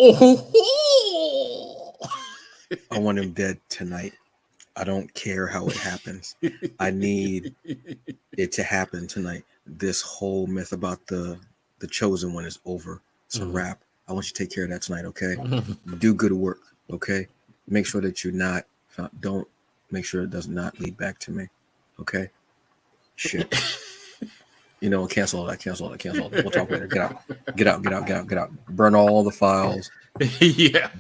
Oh, I want him dead tonight. I don't care how it happens. I need it to happen tonight. This whole myth about the chosen one is over. It's a wrap. I want you to take care of that tonight, okay? Do good work, okay? Make sure that you're not don't make sure it does not lead back to me. Okay? Shit. You know, cancel all that, cancel all that, cancel all that. We'll talk later. Get out. Get out, get out, get out, get out. Burn all the files. Yeah.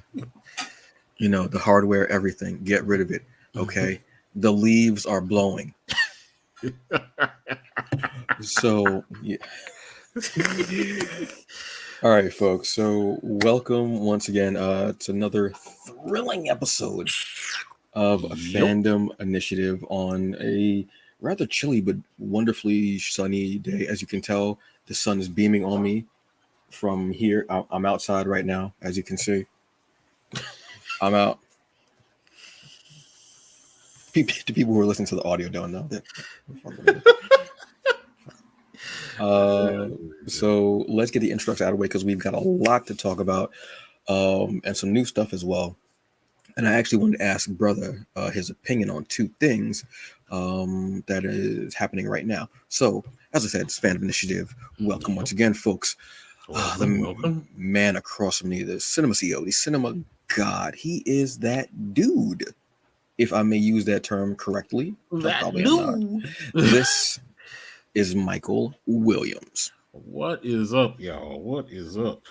You know, the hardware, everything. Get rid of it. Okay? The leaves are blowing. So, yeah. All right, folks. So, welcome once again to another thrilling episode of a Fandom Initiative on a rather chilly but wonderfully sunny day. As you can tell, the sun is beaming on me from here. I'm outside right now, as you can see. I'm out. The people who are listening to the audio don't know that. So let's get the introduction out of the way because we've got a lot to talk about and some new stuff as well. And I actually wanted to ask Brother his opinion on two things that is happening right now. So, as I said, it's Fandom Initiative. Welcome once again, folks. Welcome. Man across from me, the cinema CEO, the cinema god. He is that dude, if I may use that term correctly. That dude. This is Michael Williams. What is up, y'all? What is up?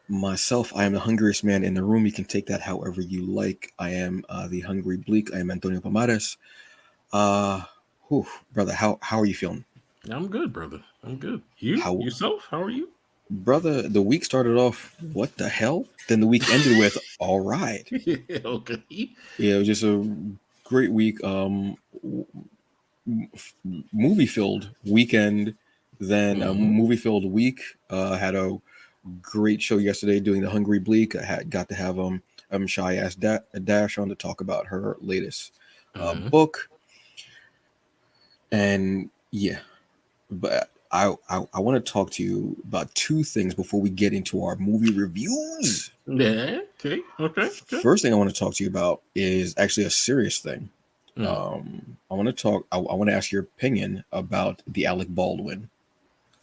Myself, I am the hungriest man in the room. You can take that however you like. I am the hungry bleak. I am Antonio Pomares. Brother, how are you feeling? I'm good, brother. I'm good. Yourself? How are you? Brother, the week started off, what the hell? Then the week ended with, all right. Okay. Yeah, it was just a great week. Movie-filled weekend, then a movie-filled week. Had a great show yesterday doing the Hungry Bleak. I got to have Shy Ass Dash on to talk about her latest book. And yeah, but I want to talk to you about two things before we get into our movie reviews. Yeah. Okay. First thing I want to talk to you about is actually a serious thing. I want to ask your opinion about the Alec Baldwin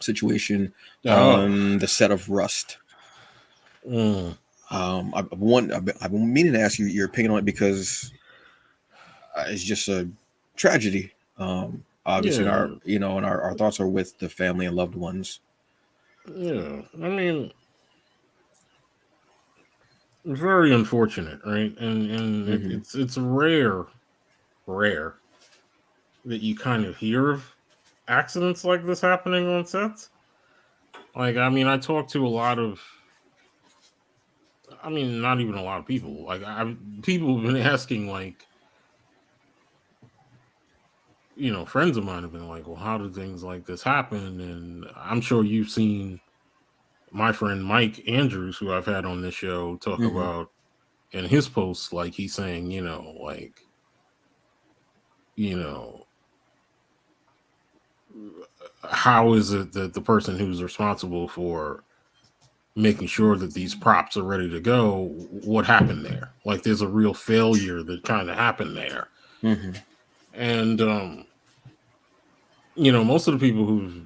situation on the set of Rust. I've been meaning to ask you your opinion on it because it's just a tragedy. Obviously, our thoughts are with the family and loved ones. Yeah, I mean, it's very unfortunate, right? And it's rare that you kind of hear of accidents like this happening on sets. Like, I mean, I talk to a lot of, I mean, not even a lot of people. Like, people have been asking, like, you know, friends of mine have been like, well, how do things like this happen? And I'm sure you've seen my friend Mike Andrews, who I've had on this show, talk about in his posts, like, he's saying, how is it that the person who's responsible for making sure that these props are ready to go, what happened there? Like, there's a real failure that kind of happened there. And most of the people who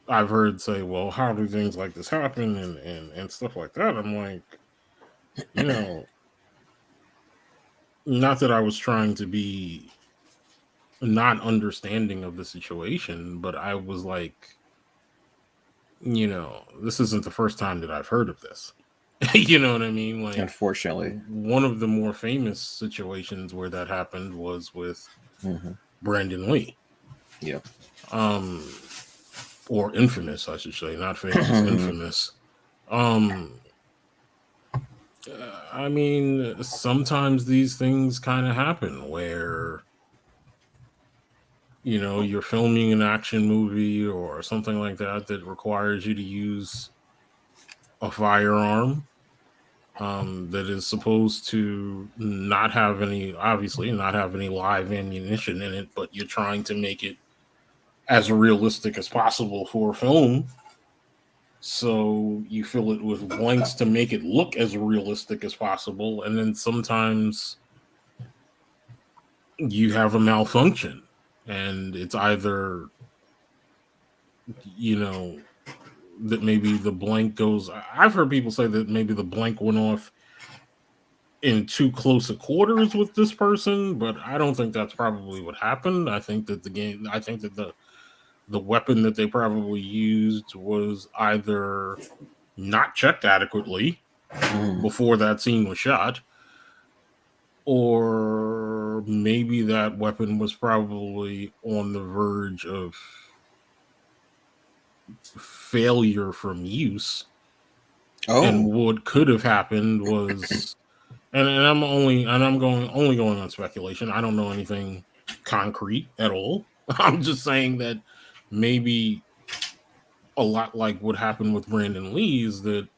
I've heard say, well, how do things like this happen and stuff like that, I'm like, not that I was trying to be not understanding of the situation, but I was like, this isn't the first time that I've heard of this. You know what I mean? Like, unfortunately, one of the more famous situations where that happened was with Brandon Lee. Yeah. Or infamous, I should say, not famous, infamous. I mean, sometimes these things kind of happen where, you're filming an action movie or something like that requires you to use a firearm that is supposed to not have any live ammunition in it, but you're trying to make it as realistic as possible for film. So you fill it with blanks to make it look as realistic as possible. And then sometimes you have a malfunction, and it's either, you know, that maybe the blank goes. I've heard people say that maybe the blank went off in too close a quarters with this person, but I don't think that's probably what happened. I think that the weapon that they probably used was either not checked adequately before that scene was shot, or maybe that weapon was probably on the verge of failure from use. And Oh, what could have happened was, and I'm going on speculation. I don't know anything concrete at all. I'm just saying that maybe a lot like what happened with Brandon Lee is that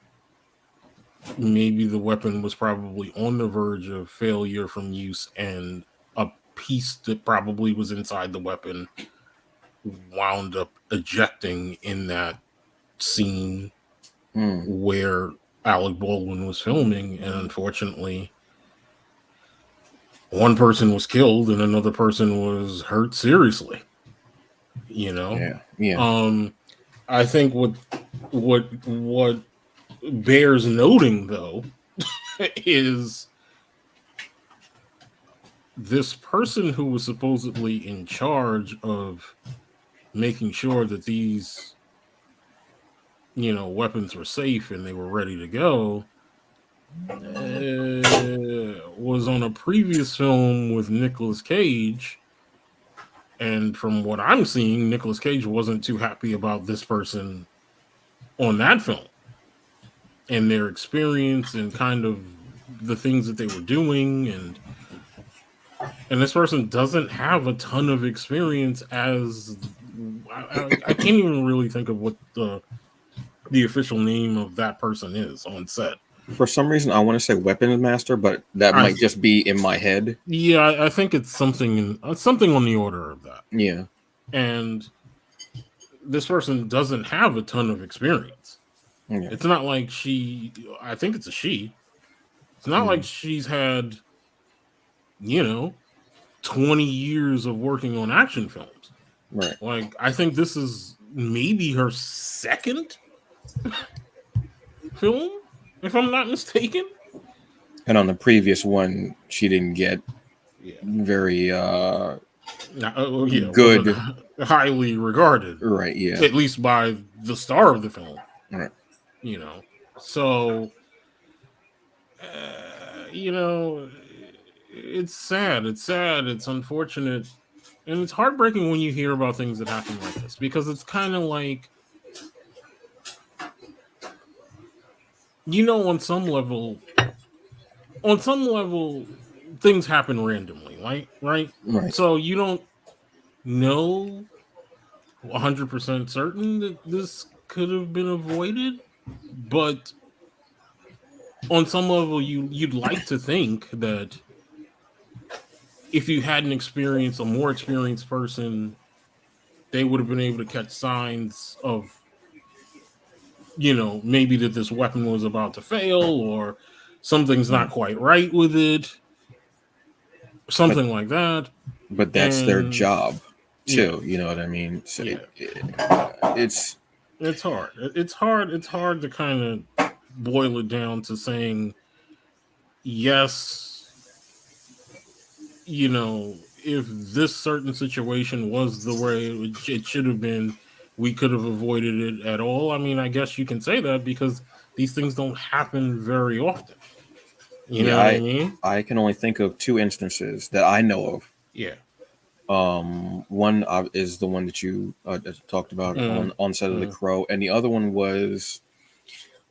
maybe the weapon was probably on the verge of failure from use, and a piece that probably was inside the weapon wound up ejecting in that scene where Alec Baldwin was filming, and unfortunately one person was killed and another person was hurt seriously. You know, yeah. I think what bears noting though is this person who was supposedly in charge of making sure that these, weapons were safe and they were ready to go, was on a previous film with Nicolas Cage. And from what I'm seeing, Nicolas Cage wasn't too happy about this person on that film and their experience and kind of the things that they were doing. And this person doesn't have a ton of experience as I can't even really think of what the official name of that person is on set. For some reason, I want to say weapons master, but that I might just be in my head. Yeah, I think it's something on the order of that. Yeah. And this person doesn't have a ton of experience. Yeah. It's not like I think it's a she. It's not like she's had, 20 years of working on action films. Right. Like, I think this is maybe her second film, if I'm not mistaken. And on the previous one, she didn't get very good, highly regarded, right? Yeah, at least by the star of the film. right. So it's sad. It's sad. It's unfortunate, and it's heartbreaking when you hear about things that happen like this, because it's kind of like, on some level, things happen randomly, right? So you don't know 100% certain that this could have been avoided, but on some level, you'd like to think that if you had a more experienced person, they would have been able to catch signs of, maybe that this weapon was about to fail, or something's not quite right with it, something like that. But that's their job too. You know what I mean? So it's hard. It's hard to kind of boil it down to saying, yes, if this certain situation was the way it should have been, we could have avoided it at all. I mean, I guess you can say that because these things don't happen very often. You know what I mean? I can only think of two instances that I know of. Yeah. One is the one that you talked about on set of The Crow, and the other one was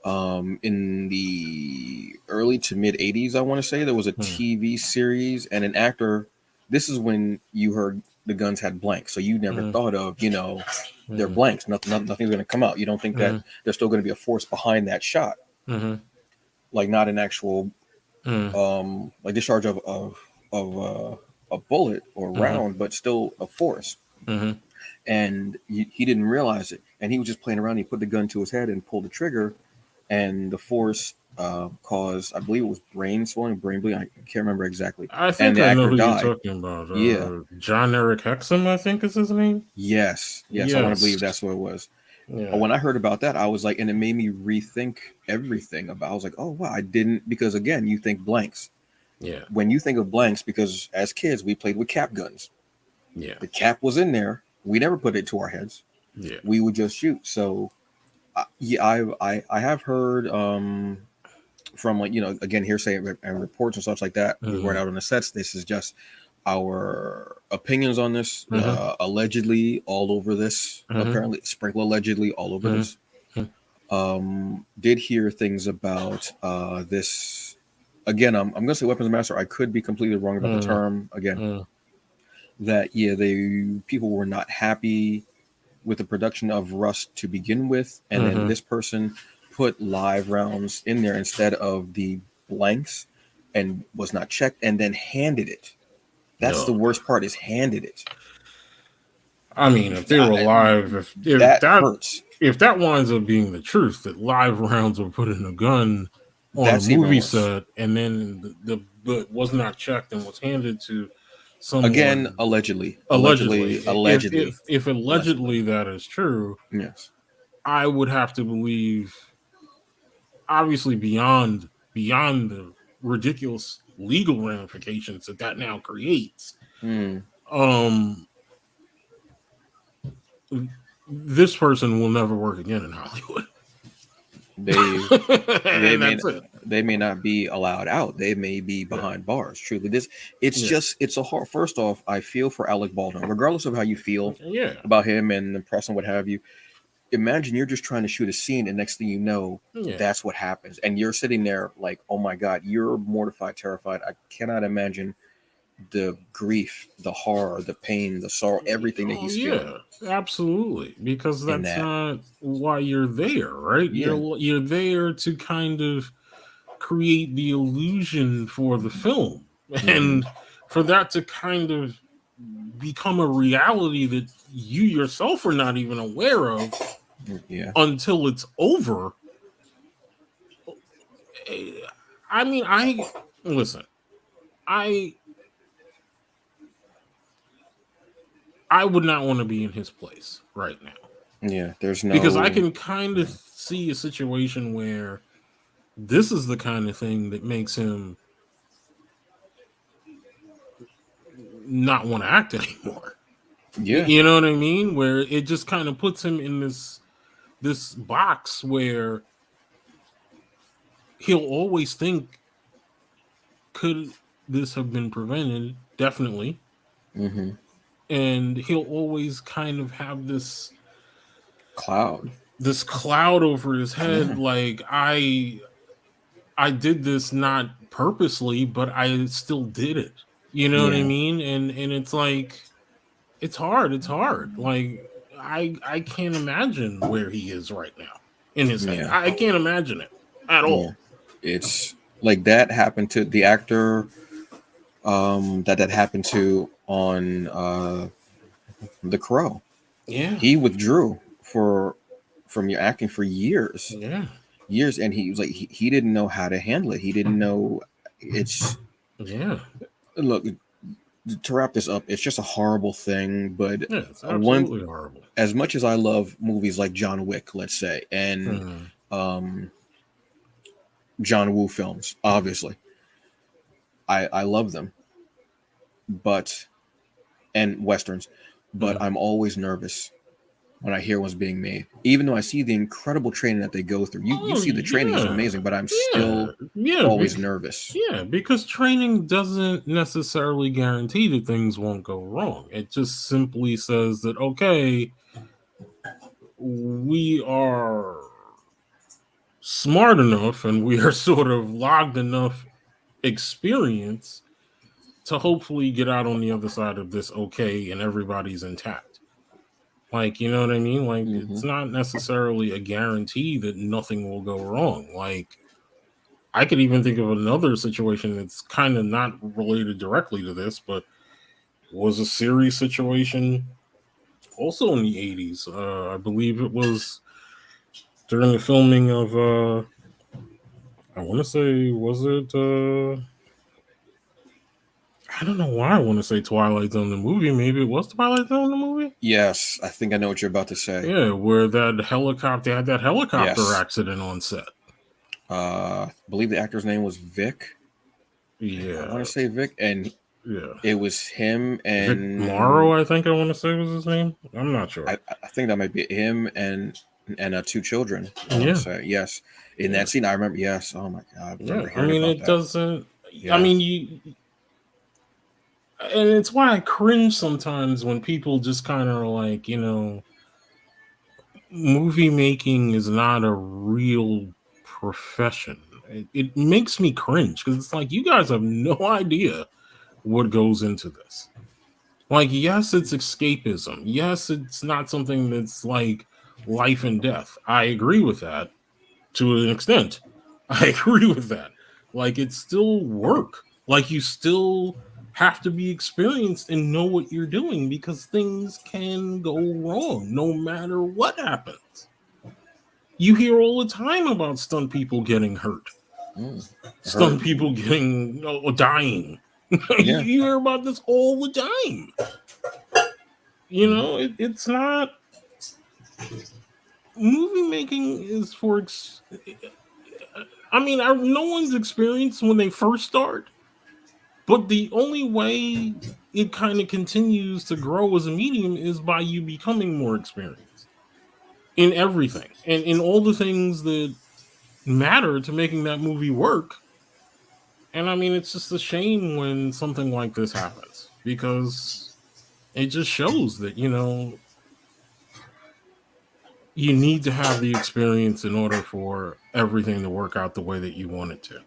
in the early to mid 80s. I want to say there was a TV series and an actor. This is when you heard the guns had blanks, so you never thought of they're blanks. Nothing's going to come out. You don't think that there's still going to be a force behind that shot, like not an actual like discharge of a bullet or round, but still a force. And he didn't realize it. and he was just playing around. He put the gun to his head and pulled the trigger, and the force caused, I believe it was brain swelling, brain bleeding. I can't remember exactly. I And think the I know actor who you're died. talking about. Yeah. John Eric Hexum, I think is his name. Yes. Yes. I want to Yes. believe that's what it was. Yeah. When I heard about that, I was like, and it made me rethink everything about. I was like, oh wow, I didn't, because again, you think blanks. Yeah. When you think of blanks, because as kids we played with cap guns. Yeah. The cap was in there. We never put it to our heads. Yeah. We would just shoot. So yeah, I have heard from, like, again, hearsay and reports and such like that. We weren't Mm-hmm. out on the sets. This is just our opinions on this. Mm-hmm. Allegedly all over this. Mm-hmm. Apparently, sprinkle allegedly all over this. Mm-hmm. Did hear things about this. Again, I'm gonna say weapons master. I could be completely wrong about the term. Again, Mm-hmm. that yeah, people were not happy with the production of Rust to begin with, and then Mm-hmm. this person put live rounds in there instead of the blanks, and was not checked, and then handed it. That's the No. worst part, is handed it. I mean, if they were alive, That hurts. if that winds up being the truth, that live rounds were put in a gun on a That's even movie worse. set, and then the was not checked and was handed to someone. Again, allegedly. If allegedly that is true, Yes. I would have to believe, obviously beyond the ridiculous legal ramifications that now creates. Um, this person will never work again in Hollywood. They may not be allowed out. They may be behind bars. Truly, it's a hard. First off, I feel for Alec Baldwin, regardless of how you feel about him and the press and what have you. Imagine you're just trying to shoot a scene, and next thing you know, that's what happens, and you're sitting there like, oh my god, you're mortified, terrified. I cannot imagine the grief, the horror, the pain, the sorrow, everything that he's feeling. Absolutely, because that's not why you're there, right? You're there to kind of create the illusion for the film, and for that to kind of become a reality that you yourself are not even aware of until it's over. I mean, I would not want to be in his place right now. Yeah, there's no, because I can kind of see a situation where this is the kind of thing that makes him not want to act anymore. Yeah. You know what I mean? Where it just kind of puts him in this box where he'll always think, could this have been prevented? Definitely. And he'll always kind of have this cloud over his head, like I did this not purposely, but I still did it. You know what I mean? And it's like, it's hard. Like I can't imagine where he is right now in his head. I can't imagine it at all. It's like that happened to the actor that happened to on The Crow. Yeah. He withdrew from your acting for years. Yeah. Years, and he was like he didn't know how to handle it. He didn't know. Look, to wrap this up, it's just a horrible thing, but it's absolutely horrible. As much as I love movies like John Wick, let's say, and John Woo films, obviously, I love them, and westerns, but I'm always nervous when I hear what's being made, even though I see the incredible training that they go through. You see the training is amazing, but I'm still always nervous. Yeah, because training doesn't necessarily guarantee that things won't go wrong. It just simply says that, okay, we are smart enough and we are sort of logged enough experience to hopefully get out on the other side of this okay and everybody's intact. Like, you know what I mean? Like, it's not necessarily a guarantee that nothing will go wrong. Like, I could even think of another situation that's kind of not related directly to this, but was a series situation also in the 80s. I believe it was during the filming of, I want to say, was it, I don't know why I want to say Twilight Zone the movie. Maybe it was Twilight Zone the movie? Yes, I think I know what you're about to say. Yeah, where that helicopter had that helicopter Yes. accident on set. I believe the actor's name was Vic. I Yeah, want to say Vic, and yeah. it was him Vic and Morrow, I think I want to say was his name. I'm not sure. I think that might be him and two children. I want to Yeah, say yes. In yeah, that scene, I remember. Yes. Oh my god, I yeah. remember I hearing mean, about it that. doesn't. I Yeah. mean, and it's why I cringe sometimes when people just kind of like, movie making is not a real profession. It makes me cringe because it's like you guys have no idea what goes into this. Like, yes, it's escapism. Yes, it's not something that's like life and death. I agree with that to an extent. I agree with that. Like, it's still work. Like, you still have to be experienced and know what you're doing because things can go wrong no matter what happens. You hear all the time about stunt people getting hurt, Hurt. stunt people getting dying. Yeah. You hear about this all the time. It's not movie making is for. I mean, no one's experienced when they first start, but the only way it kind of continues to grow as a medium is by you becoming more experienced in everything and in all the things that matter to making that movie work. And I mean, it's just a shame when something like this happens because it just shows that, you need to have the experience in order for everything to work out the way that you want it to.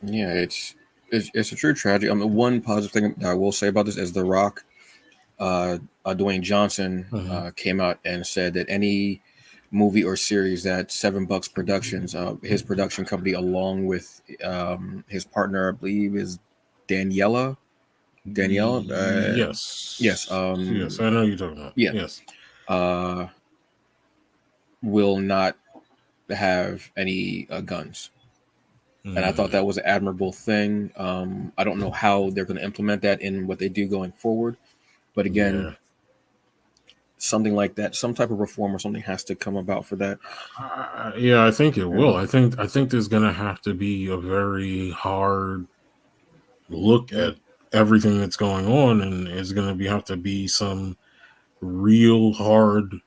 Yeah, it's a true tragedy. I mean, one positive thing that I will say about this is The Rock, Dwayne Johnson, Mm-hmm. came out and said that any movie or series that Seven Bucks Productions, his production company, along with his partner, I believe, is Daniela. Daniela, yes, Yes. Yes, I know you're talking about. yeah, Yes. uh, will not have any guns. And I thought that was an admirable thing. I don't know how they're going to implement that in what they do going forward, but again, Yeah. something like that, some type of reform or something has to come about for that. Yeah, I think it Yeah. will. I think there's going to have to be a very hard look Yeah. at everything that's going on, and it's going to have to be some real hard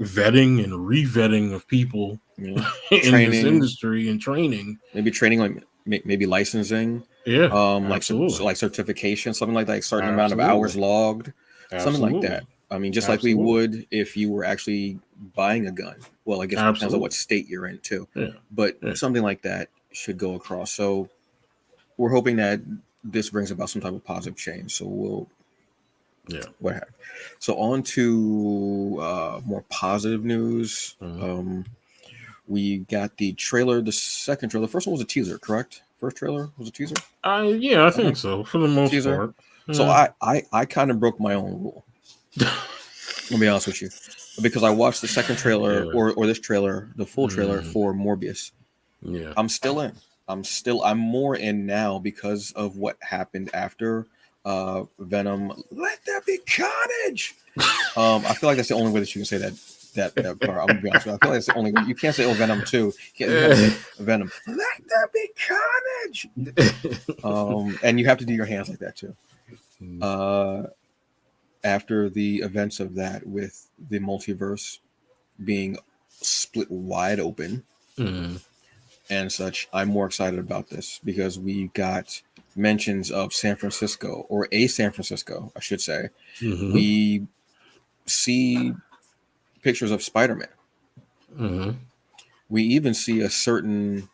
vetting and revetting of people Yeah. in this Training, industry and training. maybe training, like maybe licensing, Yeah, like absolutely. like certification, something like that, like certain amount of hours Absolutely. logged, something like that. Absolutely. I mean, just like we Absolutely. would if you were actually buying a gun. Well, I guess it depends on what Absolutely. state you're in too, Yeah. but Yeah. something like that should go across. So we're hoping that this brings about some type of positive change. So we'll Yeah. what have. So on to more positive news. Mm-hmm. We got the trailer, the second trailer. The first one was a teaser, correct? First trailer was a teaser. Yeah, I Uh-huh. think so for the most Teaser. part. So Yeah. I kind of broke my own rule. I'll be honest with you, because I watched the second trailer Yeah. or this trailer, the full trailer Mm, for Morbius. yeah. I'm still in. I'm more in now because of what happened after Venom. Let there be carnage. I feel like that's the only way that you can say that part. I'm gonna be honest with you. I feel like that's the only way. You can't say, "Oh, Venom 2." You have to say Venom. Let there be carnage. And you have to do your hands like that too. Uh, After the events of that, with the multiverse being split wide open Mm, and such, I'm more excited about this because we got mentions of San Francisco, or a San Francisco, I should say. mm-hmm. We see pictures of Spider-Man. Mm-hmm. We even see a certain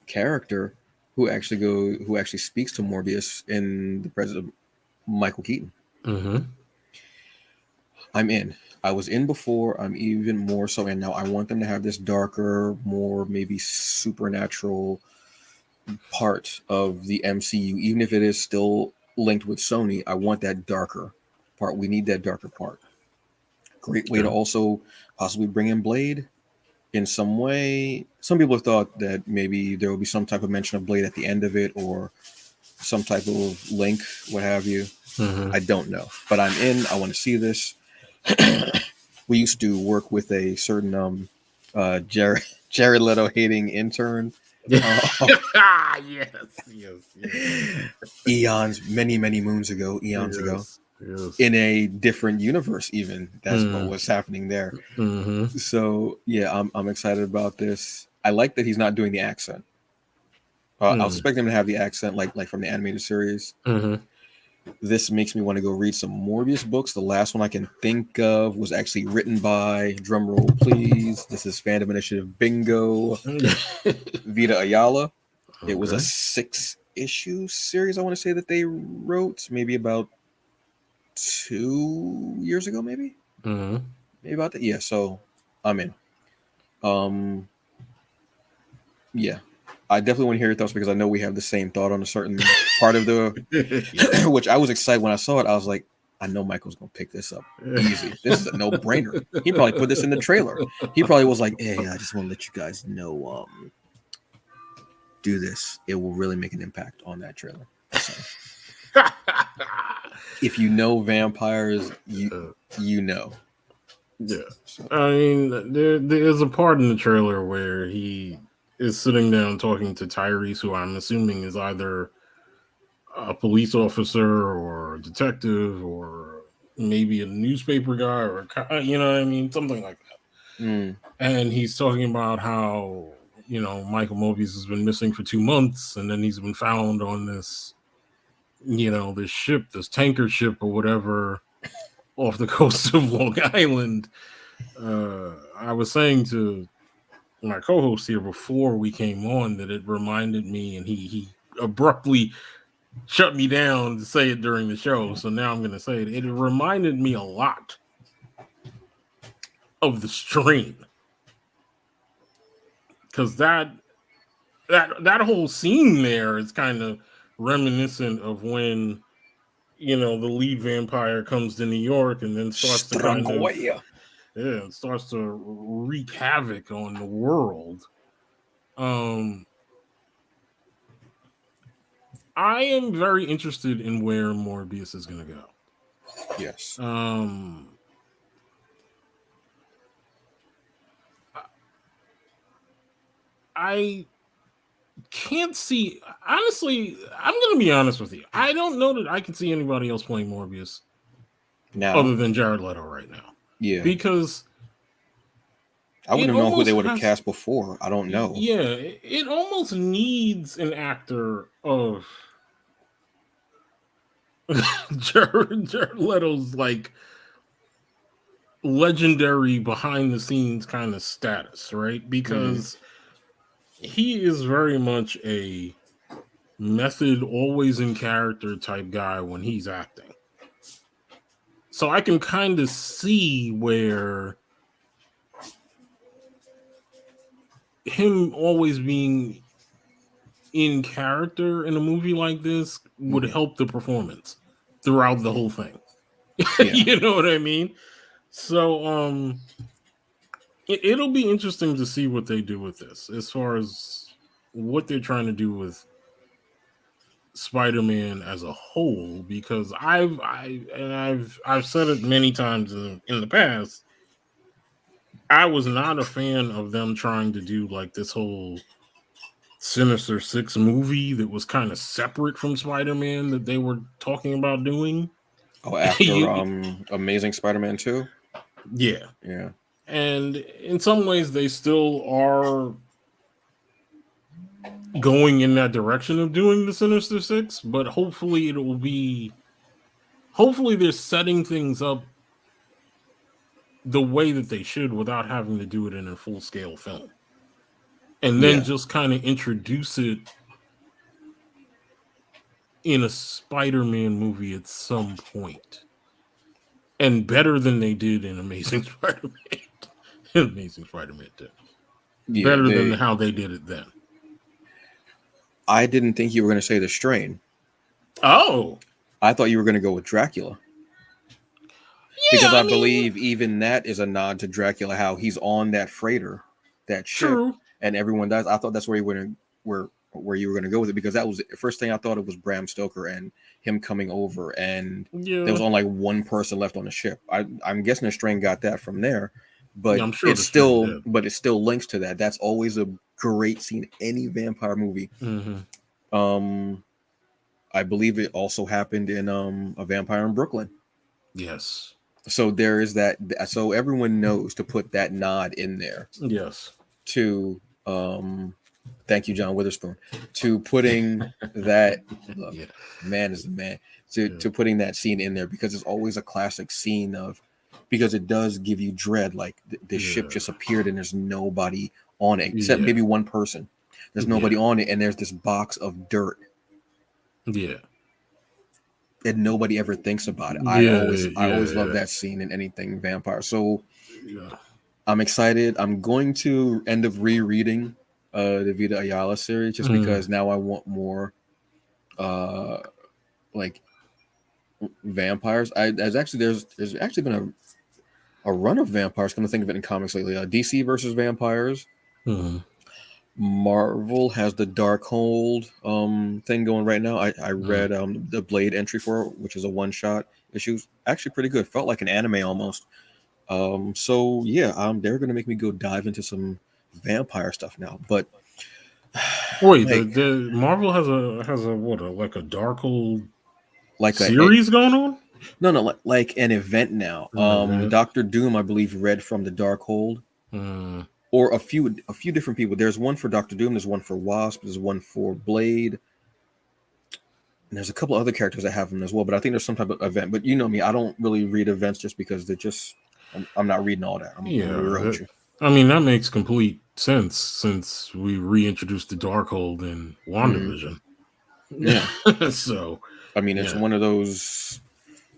character who actually speaks to Morbius in the presence of Michael Keaton. Mm-hmm. I'm in. I was in before. I'm even more so in now. I want them to have this darker, more maybe supernatural part of the MCU, even if it is still linked with Sony, I want that darker part. We need that darker part. Great way to also possibly bring in Blade in some way. Some people have thought that maybe there will be some type of mention of Blade at the end of it, or some type of link, what have you. Mm-hmm. I don't know, but I'm in. I want to see this. We used to work with a certain Jared Leto hating intern. Yes. Eons, many moons ago, ago, in a different universe. Even that's what was happening there. Mm-hmm. So yeah, I'm excited about this. I like that he's not doing the accent. I was expecting him to have the accent like from the animated series. Mm-hmm. This makes me want to go read some Morbius books. The last one I can think of was actually written by, drumroll please, this is Fandom Initiative bingo, Vita Ayala. Okay. It was a 6-issue series, I want to say, that they wrote maybe about 2 years ago, maybe about that. Yeah, so I'm in. Yeah, I definitely want to hear your thoughts, because I know we have the same thought on a certain part of the which I was excited when I saw it. I was like, I know Michael's gonna pick this up easy. This is a no-brainer. He probably put this in the trailer. He probably was like, hey, I just want to let you guys know, do this. It will really make an impact on that trailer. So, if you know vampires, you know. Yeah. So. I mean, there is a part in the trailer where he is sitting down talking to Tyrese, who I'm assuming is either a police officer or a detective or maybe a newspaper guy, or you know what I mean, something like that. And he's talking about how, you know, Michael Mobius has been missing for 2 months, and then he's been found on this, you know, this ship, this tanker ship or whatever, off the coast of Long Island. I was saying to my co-host here before we came on that it reminded me, and he abruptly shut me down to say it during the show, so now I'm going to say it. It reminded me a lot of The Strain, because that whole scene there is kind of reminiscent of when, you know, the lead vampire comes to New York and then starts to kind of it starts to wreak havoc on the world. I am very interested in where Morbius is going to go. Yes. I can't see, honestly, I'm going to be honest with you. I don't know that I can see anybody else playing Morbius now, other than Jared Leto right now. Yeah. Because I wouldn't know who they would have cast before. I don't know. Yeah, it almost needs an actor of Jared Leto's like legendary behind the scenes kind of status, right? Because he is very much a method, always in character type guy when he's acting. So I can kind of see where him always being in character in a movie like this would help the performance throughout the whole thing. Yeah. You know what I mean? So it'll be interesting to see what they do with this, as far as what they're trying to do with Spider-Man as a whole, because I've said it many times in the past. I was not a fan of them trying to do like this whole Sinister Six movie that was kind of separate from Spider-Man that they were talking about doing. Oh, after Amazing Spider-Man 2? Yeah. Yeah. And in some ways they still are going in that direction of doing the Sinister Six, but hopefully they're setting things up the way that they should without having to do it in a full-scale film. And then just kind of introduce it in a Spider-Man movie at some point. And better than they did in Amazing Spider-Man. Amazing Spider-Man 2. Yeah, better than how they did it then. I didn't think you were going to say The Strain. Oh. I thought you were going to go with Dracula. Yeah, Because I I mean, believe even that is a nod to Dracula, how he's on that freighter, that ship, true. and everyone dies. I thought that's where you were gonna where you were gonna go with it, because that was the first thing I thought it was Bram Stoker and him coming over, and there was Yeah, only like one person left on the ship. I'm guessing the strain got that from there, yeah, but I'm sure the string did. it still links to that. That's always a great scene, any vampire movie. Hmm. Um, I believe it also happened in A Vampire in Brooklyn. Yes, So there is that. So everyone knows to put that nod in there yes, to thank you, John Witherspoon, to putting that, look, yeah, man is the man, yeah, to putting that scene in there, because it's always a classic scene of, because it does give you dread, like the ship yeah, just appeared and there's nobody on it except yeah, maybe one person. There's yeah, nobody on it, and there's this box of dirt, yeah, and nobody ever thinks about it. yeah, I always love yeah, that scene in anything vampire. So yeah. I'm excited. I'm going to end up rereading the Vita Ayala series, just Mm, because now I want more uh like vampires. There's actually been a run of vampires. Come to think of it, in comics lately, DC versus vampires. mm, Marvel has the Darkhold thing going right now. I mm. read the Blade entry for it, which is a one shot issue. Actually pretty good. Felt like an anime almost. So yeah, they're gonna make me go dive into some vampire stuff now. But Wait, like the Marvel has a what, a like a Darkhold like series going on? no, like an event now. An event? Doctor Doom, I believe, read from the Darkhold, Mm, or a few different people. There's one for Doctor Doom. There's one for Wasp. There's one for Blade. And there's a couple other characters that have them as well. But I think there's some type of event. But you know me, I don't really read events just because they're just. I'm not reading all that. I'm gonna be yeah, real with you. I mean that makes complete sense since we reintroduced the Darkhold in Hmm. WandaVision. Yeah, So I mean it's yeah. one of those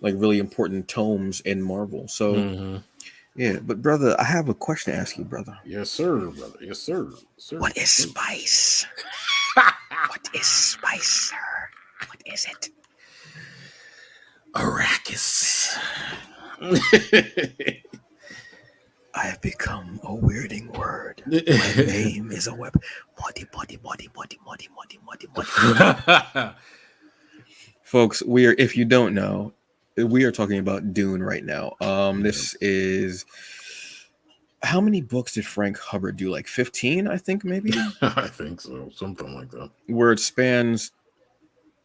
like really important tomes in Marvel. So Hmm. yeah, but brother, I have a question to ask you, brother. Yes, sir, brother. Yes, sir. Sir. What is spice? What is spice, sir? What is it? Arrakis. I have become a weirding word. My name is a weapon. Muddy. Folks, if you don't know, we are talking about Dune right now. Yeah, This is, how many books did Frank Hubbard do? Like 15, I think, maybe? I think so. Something like that. Where it spans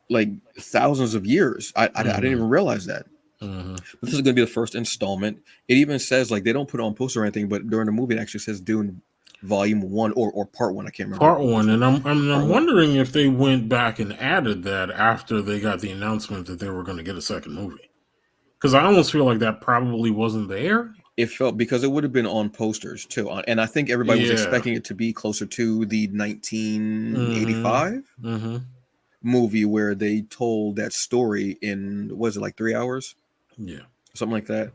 like thousands of years. I didn't Hmm. even realize that. Hmm. But this is going to be the first installment. It even says, like, they don't put it on poster or anything, but during the movie, it actually says Dune Volume 1 or Part 1. I can't remember Part which one, one. and I'm Part 1. wondering if they went back and added that after they got the announcement that they were going to get a second movie. Because I almost feel like that probably wasn't there. It felt, because it would have been on posters too. And I think everybody was Yeah. expecting it to be closer to the Mm-hmm. 1985 Mm-hmm. movie where they told that story in, was it like 3 hours? Yeah. Something like that.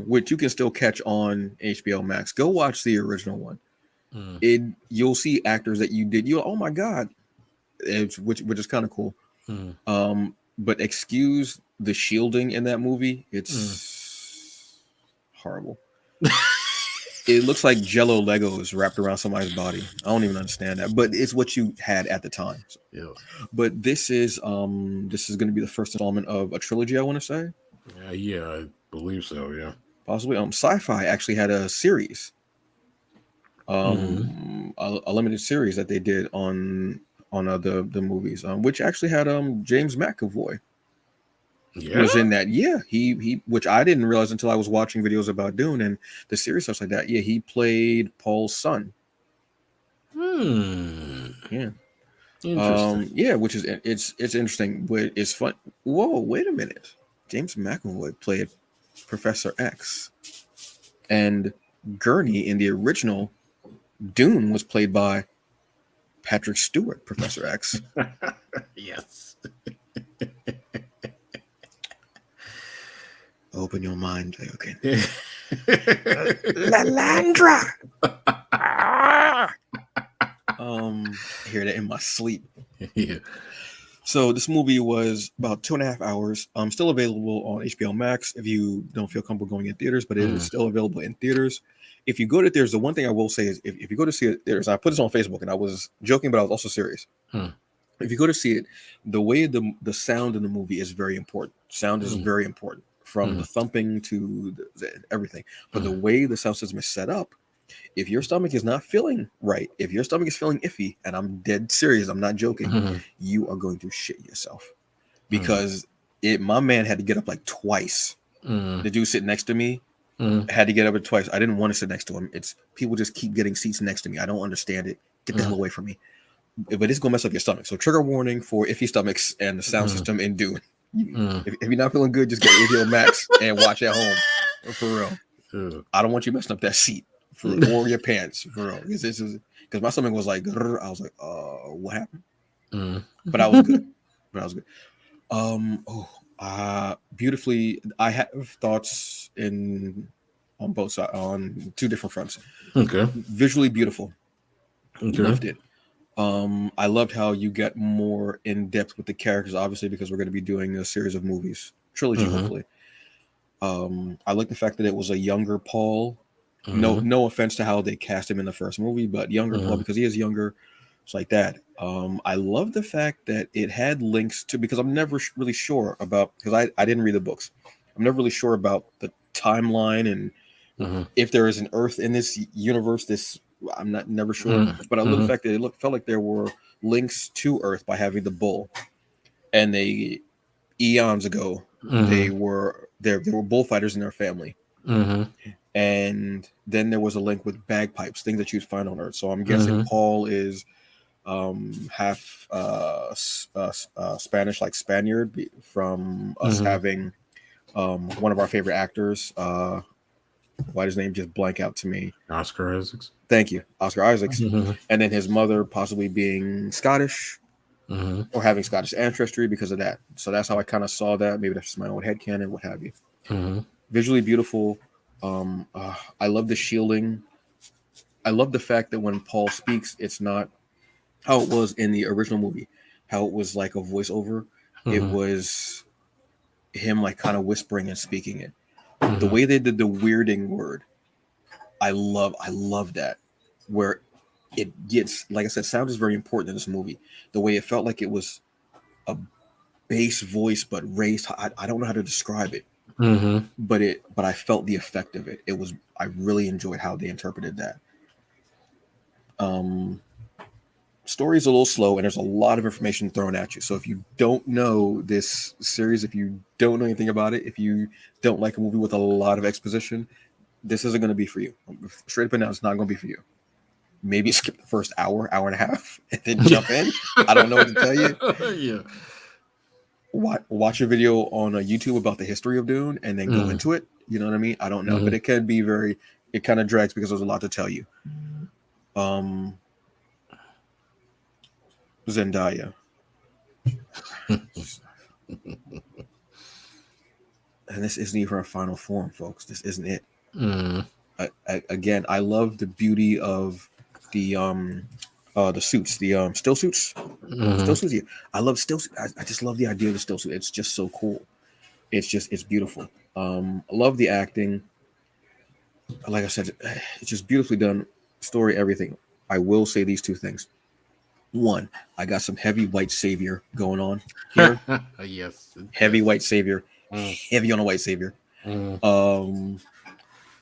Which you can still catch on HBO Max. Go watch the original one. Mm, You'll see actors that you did. You, oh my God. Which is kind of cool. mm, But excuse the shielding in that movie. mm. It's horrible. It looks like Jello Legos wrapped around somebody's body. I don't even understand that, but it's what you had at the time. Yeah. But this is going to be the first installment of a trilogy, I want to say, Yeah, I believe so. Yeah. possibly. Sci-Fi actually had a series, Mm-hmm. a limited series that they did on the movies, which actually had James McAvoy Yeah. was in that. Yeah, he which I didn't realize until I was watching videos about Dune and the series, stuff like that. Yeah, he played Paul's son. Hmm. Yeah. Interesting. Yeah, which is, it's interesting, but it's fun. Whoa, wait a minute. James McAvoy played Professor X, and Gurney in the original Dune was played by Patrick Stewart, Professor X. Yes. Open your mind, okay. Lalandra. I hear that in my sleep. Yeah. So this movie was about 2.5 hours. Still available on HBO Max if you don't feel comfortable going in theaters, but it is still available in theaters. If you go to theaters, the one thing I will say is if you go to see it theaters, I put this on Facebook and I was joking, but I was also serious. If you go to see it, the way the sound in the movie is very important. Sound is very important, from the thumping to everything. But the way the sound system is set up, if your stomach is not feeling right, if your stomach is feeling iffy, and I'm dead serious, I'm not joking, you are going to shit yourself. Because my man had to get up like twice. The dude sitting next to me had to get up twice. I didn't want to sit next to him. It's people just keep getting seats next to me. I don't understand it. Get the hell away from me. But it's gonna mess up your stomach. So trigger warning for iffy stomachs and the sound system in Dune. If you're not feeling good, just get HBO Max and watch at home. For real. I don't want you messing up that seat or your pants. For real. Because my stomach was like, I was like, what happened? But I was good. Beautifully, I have thoughts on both sides, on two different fronts. Okay. Visually beautiful. Loved it. I loved how you get more in depth with the characters, obviously, because we're going to be doing a series of movies, trilogy, hopefully. I like the fact that it was a younger Paul. No offense to how they cast him in the first movie, but younger Paul, because he is younger. It's like that. I love the fact that it had links to, because I'm never really sure about, because I didn't read the books. I'm never really sure about the timeline and if there is an Earth in this universe. I'm never sure, but I love the fact that it felt like there were links to Earth by having the bull, and they eons ago they were bullfighters in their family, and then there was a link with bagpipes, things that you'd find on Earth. So I'm guessing Paul is half Spanish, like Spaniard, from us having one of our favorite actors. Why does his name just blank out to me? Oscar Isaacs. Thank you, Oscar Isaacs. And then his mother possibly being Scottish or having Scottish ancestry because of that. So that's how I kind of saw that. Maybe that's just my own headcanon, what have you. Visually beautiful. I love the shielding. I love the fact that when Paul speaks, it's not how it was in the original movie, how it was like a voiceover. It was him like kind of whispering and speaking it. The way they did the weirding word, I love that, where it gets, like I said, sound is very important in this movie. The way it felt like it was a bass voice but raised. I don't know how to describe it, but I felt the effect of it. I really enjoyed how they interpreted that. Story is a little slow and there's a lot of information thrown at you. So if you don't know this series, if you don't know anything about it, if you don't like a movie with a lot of exposition, this isn't going to be for you. Straight up and down, it's not going to be for you. Maybe skip the first hour and a half, and then jump in. I don't know what to tell you. Watch a video on YouTube about the history of Dune, and then go into it. You know what I mean? I don't know, but it can be it kind of drags because there's a lot to tell you. Zendaya. And this isn't even her final form, folks. This isn't it. Again, I love the beauty of the suits, the still suits. Still suits. Yeah. I love still suits. I just love the idea of the still suit. It's just so cool. It's beautiful. I love the acting. Like I said, it's just beautifully done. Story, everything. I will say these two things. One, I got some heavy white savior going on here. Yes. Heavy white savior. Heavy on a white savior.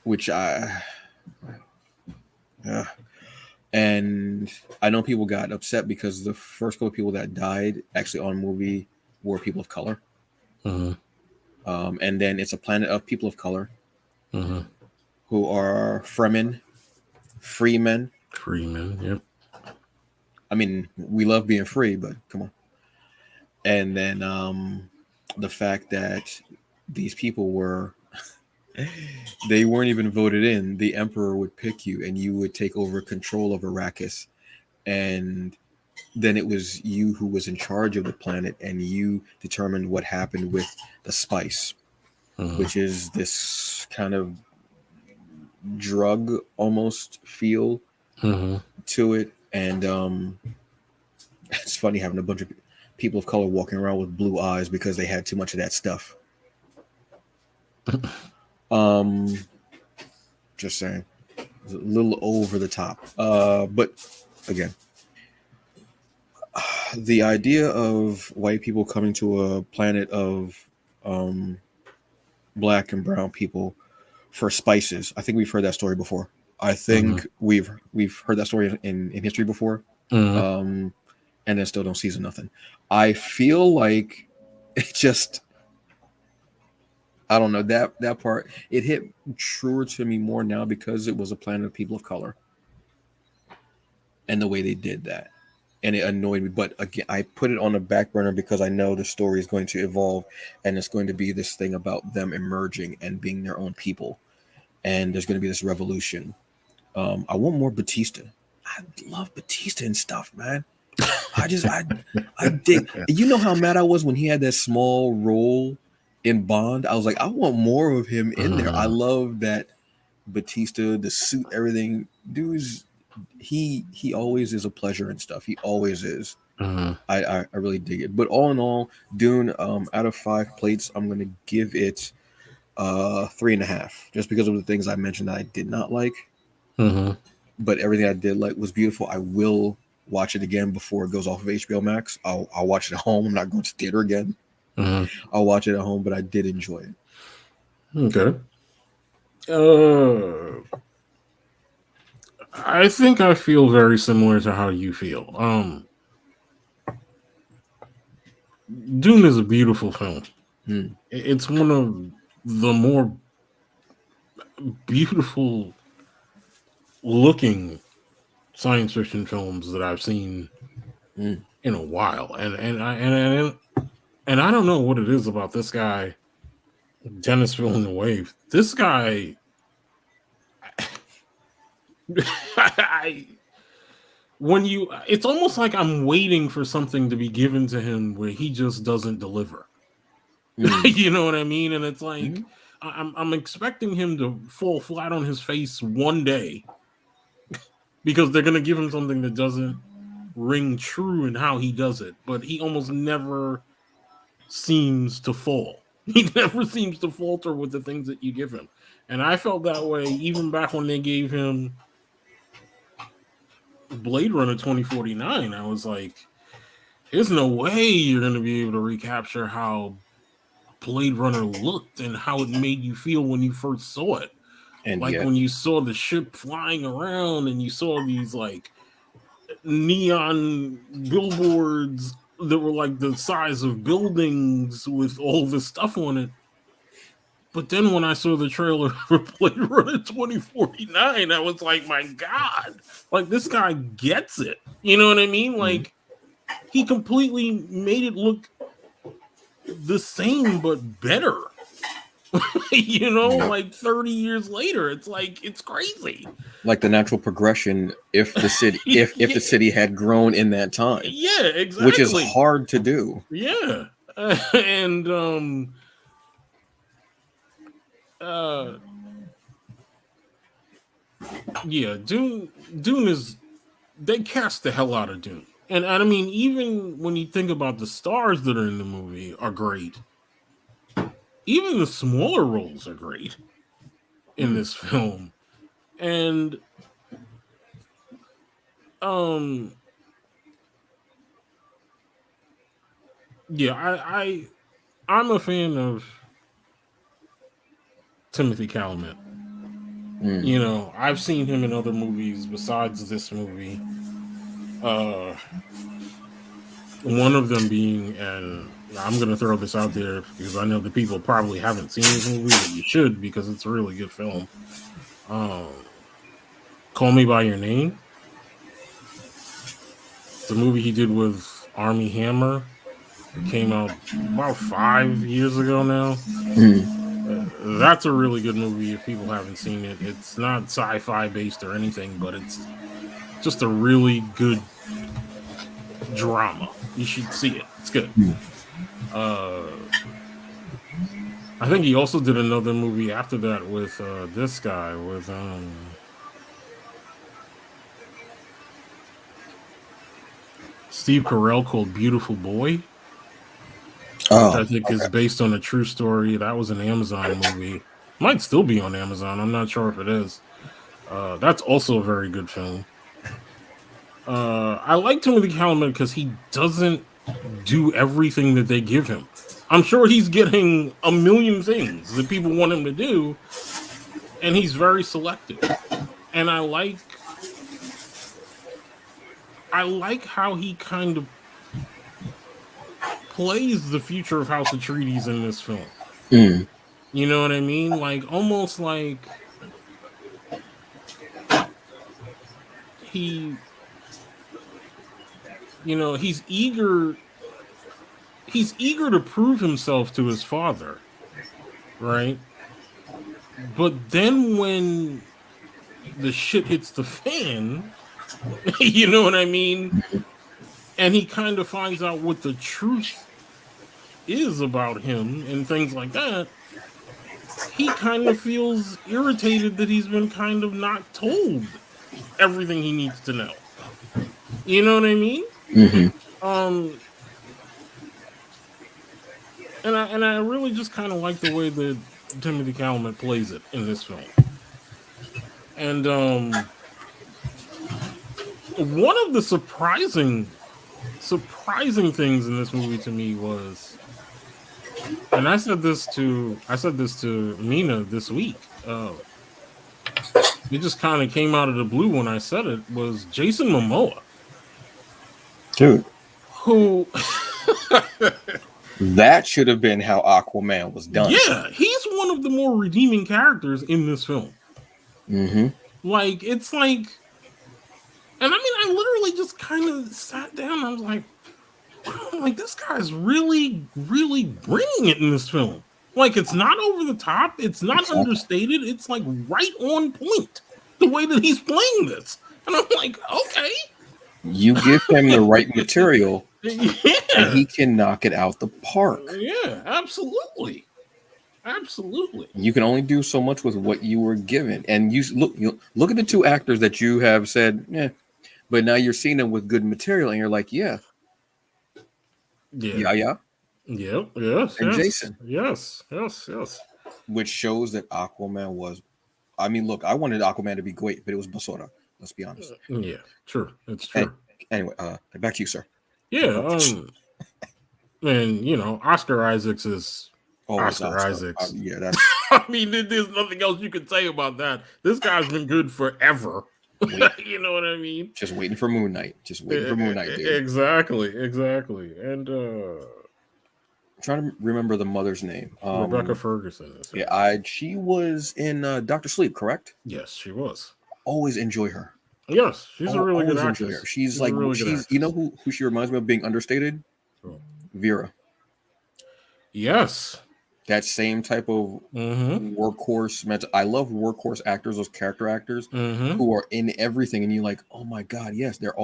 Which and I know people got upset because the first couple of people that died actually on movie were people of color. And then it's a planet of people of color who are Fremen. Yep. I mean, we love being free, but come on. And then the fact that these people they weren't even voted in. The emperor would pick you and you would take over control of Arrakis. And then it was you who was in charge of the planet, and you determined what happened with the spice, which is this kind of drug almost feel to it. And it's funny having a bunch of people of color walking around with blue eyes because they had too much of that stuff. Um, just saying, it's a little over the top. But again, the idea of white people coming to a planet of um, black and brown people for spices. I think we've heard that story before. I Mm-hmm. think we've heard that story in history before, Mm-hmm. um, and then still don't season nothing. I feel like it just I don't know that part. It hit truer to me more now because it was a planet of people of color and the way they did that, and it annoyed me. But again, I put it on the back burner because I know the story is going to evolve, and it's going to be this thing about them emerging and being their own people, and there's going to be this revolution. I want more Batista. I love Batista and stuff, man. I dig. You know how mad I was when he had that small role in Bond. I was like, I want more of him in there. I Mm-hmm. love that Batista, the suit, everything. Dude's he always is a pleasure and stuff. He always is. Mm-hmm. I really dig it. But all in all, Dune, out of 5 plates, I'm gonna give it 3.5, just because of the things I mentioned that I did not like. Mm-hmm. But everything I did like was beautiful. I will watch it again before it goes off of HBO Max. I'll watch it at home. I'm not going to theater again. Mm-hmm. I'll watch it at home, but I did enjoy it. Okay. Uh, I think I feel very similar to how you feel. Dune is a beautiful film. Hmm. It's one of the more beautiful looking science fiction films that I've seen Hmm. in a while, and I don't know what it is about this guy, Dennis Villeneuve. This guy, I when you, it's almost like I'm waiting for something to be given to him where he just doesn't deliver. Hmm. You know what I mean? And it's Hmm. like I'm expecting him to fall flat on his face one day because they're gonna give him something that doesn't ring true in how he does it, but he almost never seems to fall. He never seems to falter with the things that you give him. And I felt that way even back when they gave him Blade Runner 2049. I was like, there's no way you're going to be able to recapture how Blade Runner looked and how it made you feel when you first saw it. And Like yet, when you saw the ship flying around and you saw these like neon billboards that were like the size of buildings with all this stuff on it. But then when I saw the trailer for Blade Runner 2049, I was like, my God, like this guy gets it. You know what I mean? hmm, Like he completely made it look the same but better. yep. Like 30 years later, it's like it's crazy. Like the natural progression if the city if Yeah, the city had grown in that time, yeah, which is exactly. hard to do. Yeah. And uh yeah, Dune is, they cast the hell out of Dune. And I mean, even when you think about the stars that are in the movie are great, even the smaller roles are great in Hmm. this film. And um yeah, I'm a fan of Timothy Chalamet. Hmm. I've seen him in other movies besides this movie. Uh One of them being, and I'm going to throw this out there because I know the people probably haven't seen this movie, but you should because it's a really good film. Um, Call Me by Your Name. It's a movie he did with Army Hammer. It came out about 5 years ago now. Hmm. That's a really good movie if people haven't seen it. It's not sci-fi based or anything, but it's just a really good drama. You should see it. It's good. Hmm. Uh, I think he also did another movie after that with this guy with Steve Carell called Beautiful Boy, which Oh, I think is okay. based on a true story. That was an Amazon movie. Might still be on Amazon. I'm not sure if it is. That's also a very good film. I like Timothy Chalamet because he doesn't do everything that they give him. I'm sure he's getting a million things that people want him to do, and he's very selective. And I like how he kind of plays the future of House Atreides in this film. Mm. You know what I mean? Like almost like he, he's eager to prove himself to his father, right? But then when the shit hits the fan, you know what I mean? And he kind of finds out what the truth is about him and things like that. He kind of feels irritated that he's been kind of not told everything he needs to know. You know what I mean? Hmm. Um, and I really just kind of like the way that Timothy Chalamet plays it in this film. And one of the surprising things in this movie to me was, and I said this to Mina this week. It just kind of came out of the blue when I said it, was Jason Momoa, Dude, who that should have been how Aquaman was done. yeah, he's one of the more redeeming characters in this film. Hmm. Like it's like, and I mean, I literally just kind of sat down. I was like, wow, like this guy's really, really bringing it in this film. Like it's not over the top, it's not Exactly. understated, it's like right on point the way that he's playing this. And I'm like, okay, You give him the right material, and yeah, he can knock it out the park. yeah, absolutely, absolutely. You can only do so much with what you were given. And you look at the two actors that you have said, yeah, but now you're seeing them with good material, and you're like, yeah, Yeah, yeah, yeah, yep, yes, and yes, Jason, yes, yes, yes. which shows that Aquaman was. I mean, look, I wanted Aquaman to be great, but it was Basura. Let's be honest. Yeah, true, it's And true. anyway, back to you, sir. Yeah, and Oscar Isaacs is Always Oscar Oscar. Isaacs. Yeah, that's I mean, there's nothing else you can say about that. This guy's been good forever. wait, You know what I mean? just waiting for Moon Knight. Just waiting for Moon Knight, dude. Exactly, exactly. And I'm trying to remember the mother's name. Rebecca Ferguson is her Yeah, name. she was in Doctor Sleep, correct? Yes, she was. Always enjoy her. Yes, she's a really good Always enjoy her. actress. She's A like really good you know actress. who she reminds me of being understated? So, Vera. yes. That same type of Mm-hmm. workhorse. I love workhorse actors, those character actors Mm-hmm. who are in everything, and you're like, oh my god, yes, they don't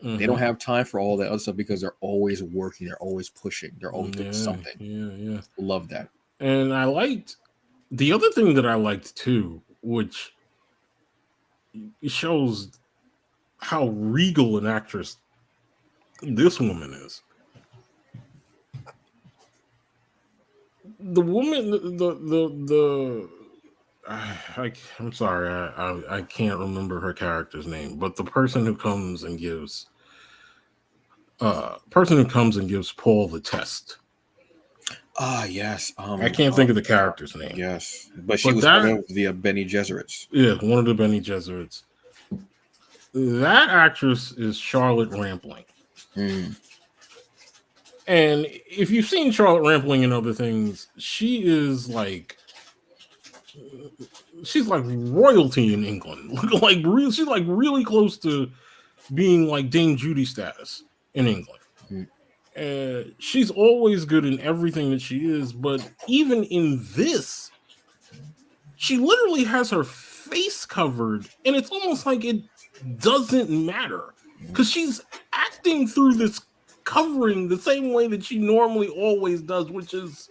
Mm-hmm. have time for all that other stuff because they're always working, they're always pushing, they're always doing Yeah, something. yeah, yeah. Love that. And I liked the other thing that I liked too, which shows how regal an actress this woman is. The woman, I'm sorry, I can't remember her character's name, but the person who comes and gives Paul the test. Ah, yes. I can't think of the character's name, Yes, but she but was one that, of the Benny Gesserits. yeah, one of the Benny Gesserits. That actress is Charlotte Rampling. Mm. And if you've seen Charlotte Rampling in other things, she's like royalty in England. She's like really close to being like Dame Judy status in England. She's always good in everything that she is, but even in this, she literally has her face covered, and it's almost like it doesn't matter because she's acting through this covering the same way that she normally always does, which is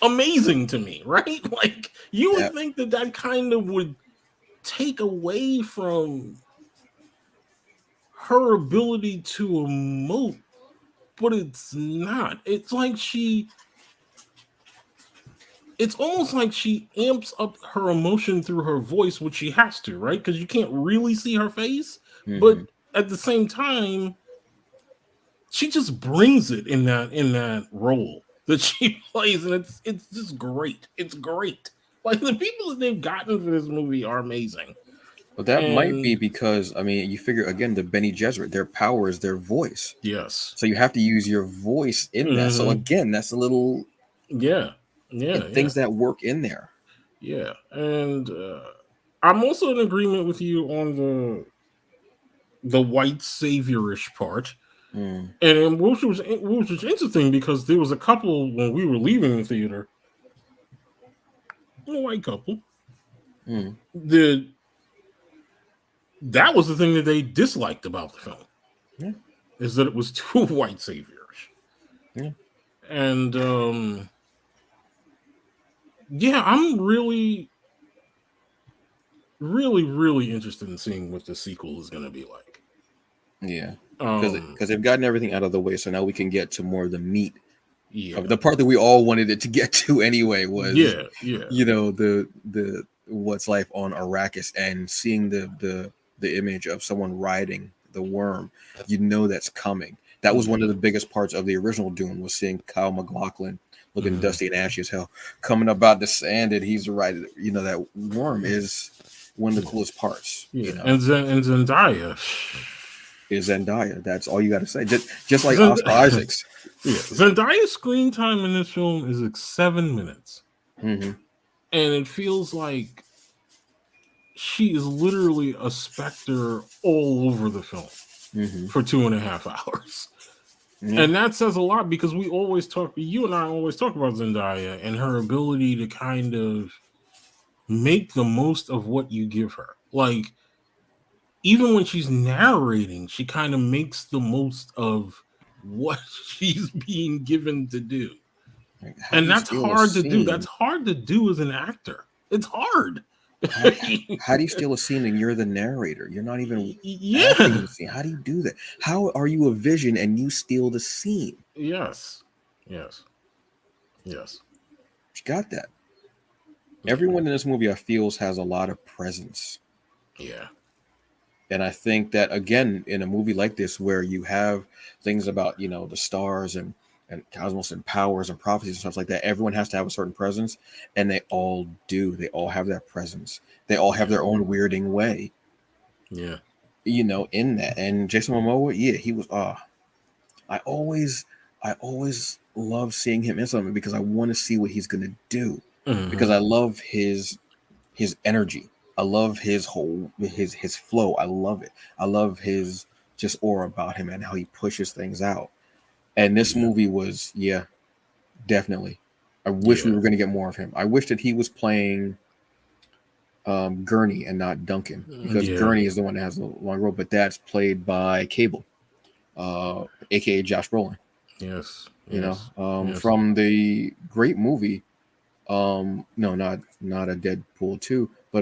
amazing to me, right? Like you Yeah. would think that kind of would take away from her ability to emote, but it's not. It's almost like she amps up her emotion through her voice, which she has to, right? Because you can't really see her face, but Mm-hmm. at the same time, she just brings it in that role that she plays, and it's just great. It's great. Like the people that they've gotten for this movie are amazing. But that might be And because I mean, you figure again, the Benny Gesserit, their power is their voice, yes. so you have to use your voice in that. So Hmm. again, that's a little Yeah. Yeah. Yeah. things that work in there. Yeah. And I'm also in agreement with you on the white saviorish part. Mm, And which was interesting because there was a couple when we were leaving the theater, a white couple, mm, that that was the thing that they disliked about the film, yeah, is that it was too white saviorish. yeah, And yeah, I'm really, really, really interested in seeing what the sequel is going to be like. yeah. Um, Because they've gotten everything out of the way, so now we can get to more of the meat of yeah, the part that we all wanted it to get to anyway. Was yeah, yeah, the what's life on Arrakis and seeing the image of someone riding the worm, that's coming. That was one of yeah. the biggest parts of the original Dune, was seeing Kyle MacLachlan looking Mhm. dusty and ashy as hell coming up out the sand, and he's riding. That worm is one of the Yeah, coolest parts. yeah. And Zendaya, Is Zendaya. That's all you got to say. Just like Zend- Oscar Isaacs. yeah, Zendaya's screen time in this film is like 7 minutes, Hmm. and it feels like she is literally a specter all over the film Hmm. for 2.5 hours. Yeah. And that says a lot because you and I always talk about Zendaya and her ability to kind of make the most of what you give her. Like, even when she's narrating, she kind of makes the most of what she's being given to do. Like, how do And you that's steal a hard to do. That's scene? hard to do as an actor. It's hard. How, how do you steal a scene and you're the narrator? You're not even acting in Yeah. the scene. How do you do that? How are you a vision and you steal the scene? Yes. Yes. Yes. You got that. Yeah. Everyone in this movie, I feels, has a lot of presence. Yeah. And I think that again, in a movie like this, where you have things about the stars and cosmos and powers and prophecies and stuff like that, everyone has to have a certain presence, and they all do. They all have that presence. They all have Yeah. their own weirding way, Yeah. in that. And Jason Momoa, yeah, he was. I always, I always love seeing him in something because I want to see what he's gonna do, because Hmm. I love his energy. I love his whole his flow. I love it. I love his just aura about him and how he pushes things out. And this Yeah. movie was, yeah, definitely. I wish we Yeah. were going to get more of him. I wish that he was playing Gurney and not Duncan, because Yeah. Gurney is the one that has the long road, but that's played by Cable, aka Josh Brolin. Yes. Yes. Yes. From the great movie, no, not a Deadpool 2, but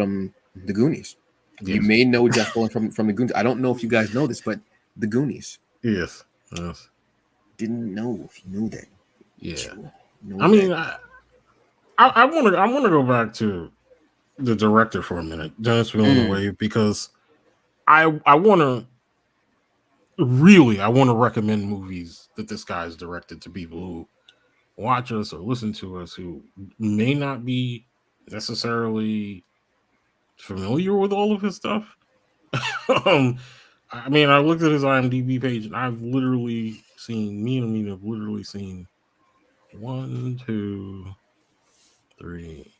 the Goonies. You Yes. may know Josh Brolin from the Goonies. I don't know if you guys know this, but the Goonies. Yes. Yes. Didn't know if you knew that. Yeah. You know I that. mean, I want to go back to the director for a minute, Dennis Mm, Villeneuve, because I want to I want to recommend movies that this guy's directed to people who watch us or listen to us who may not be necessarily familiar with all of his stuff. um, I mean, I looked at his IMDb page and I've literally seen me and Amina have literally seen one, two, three,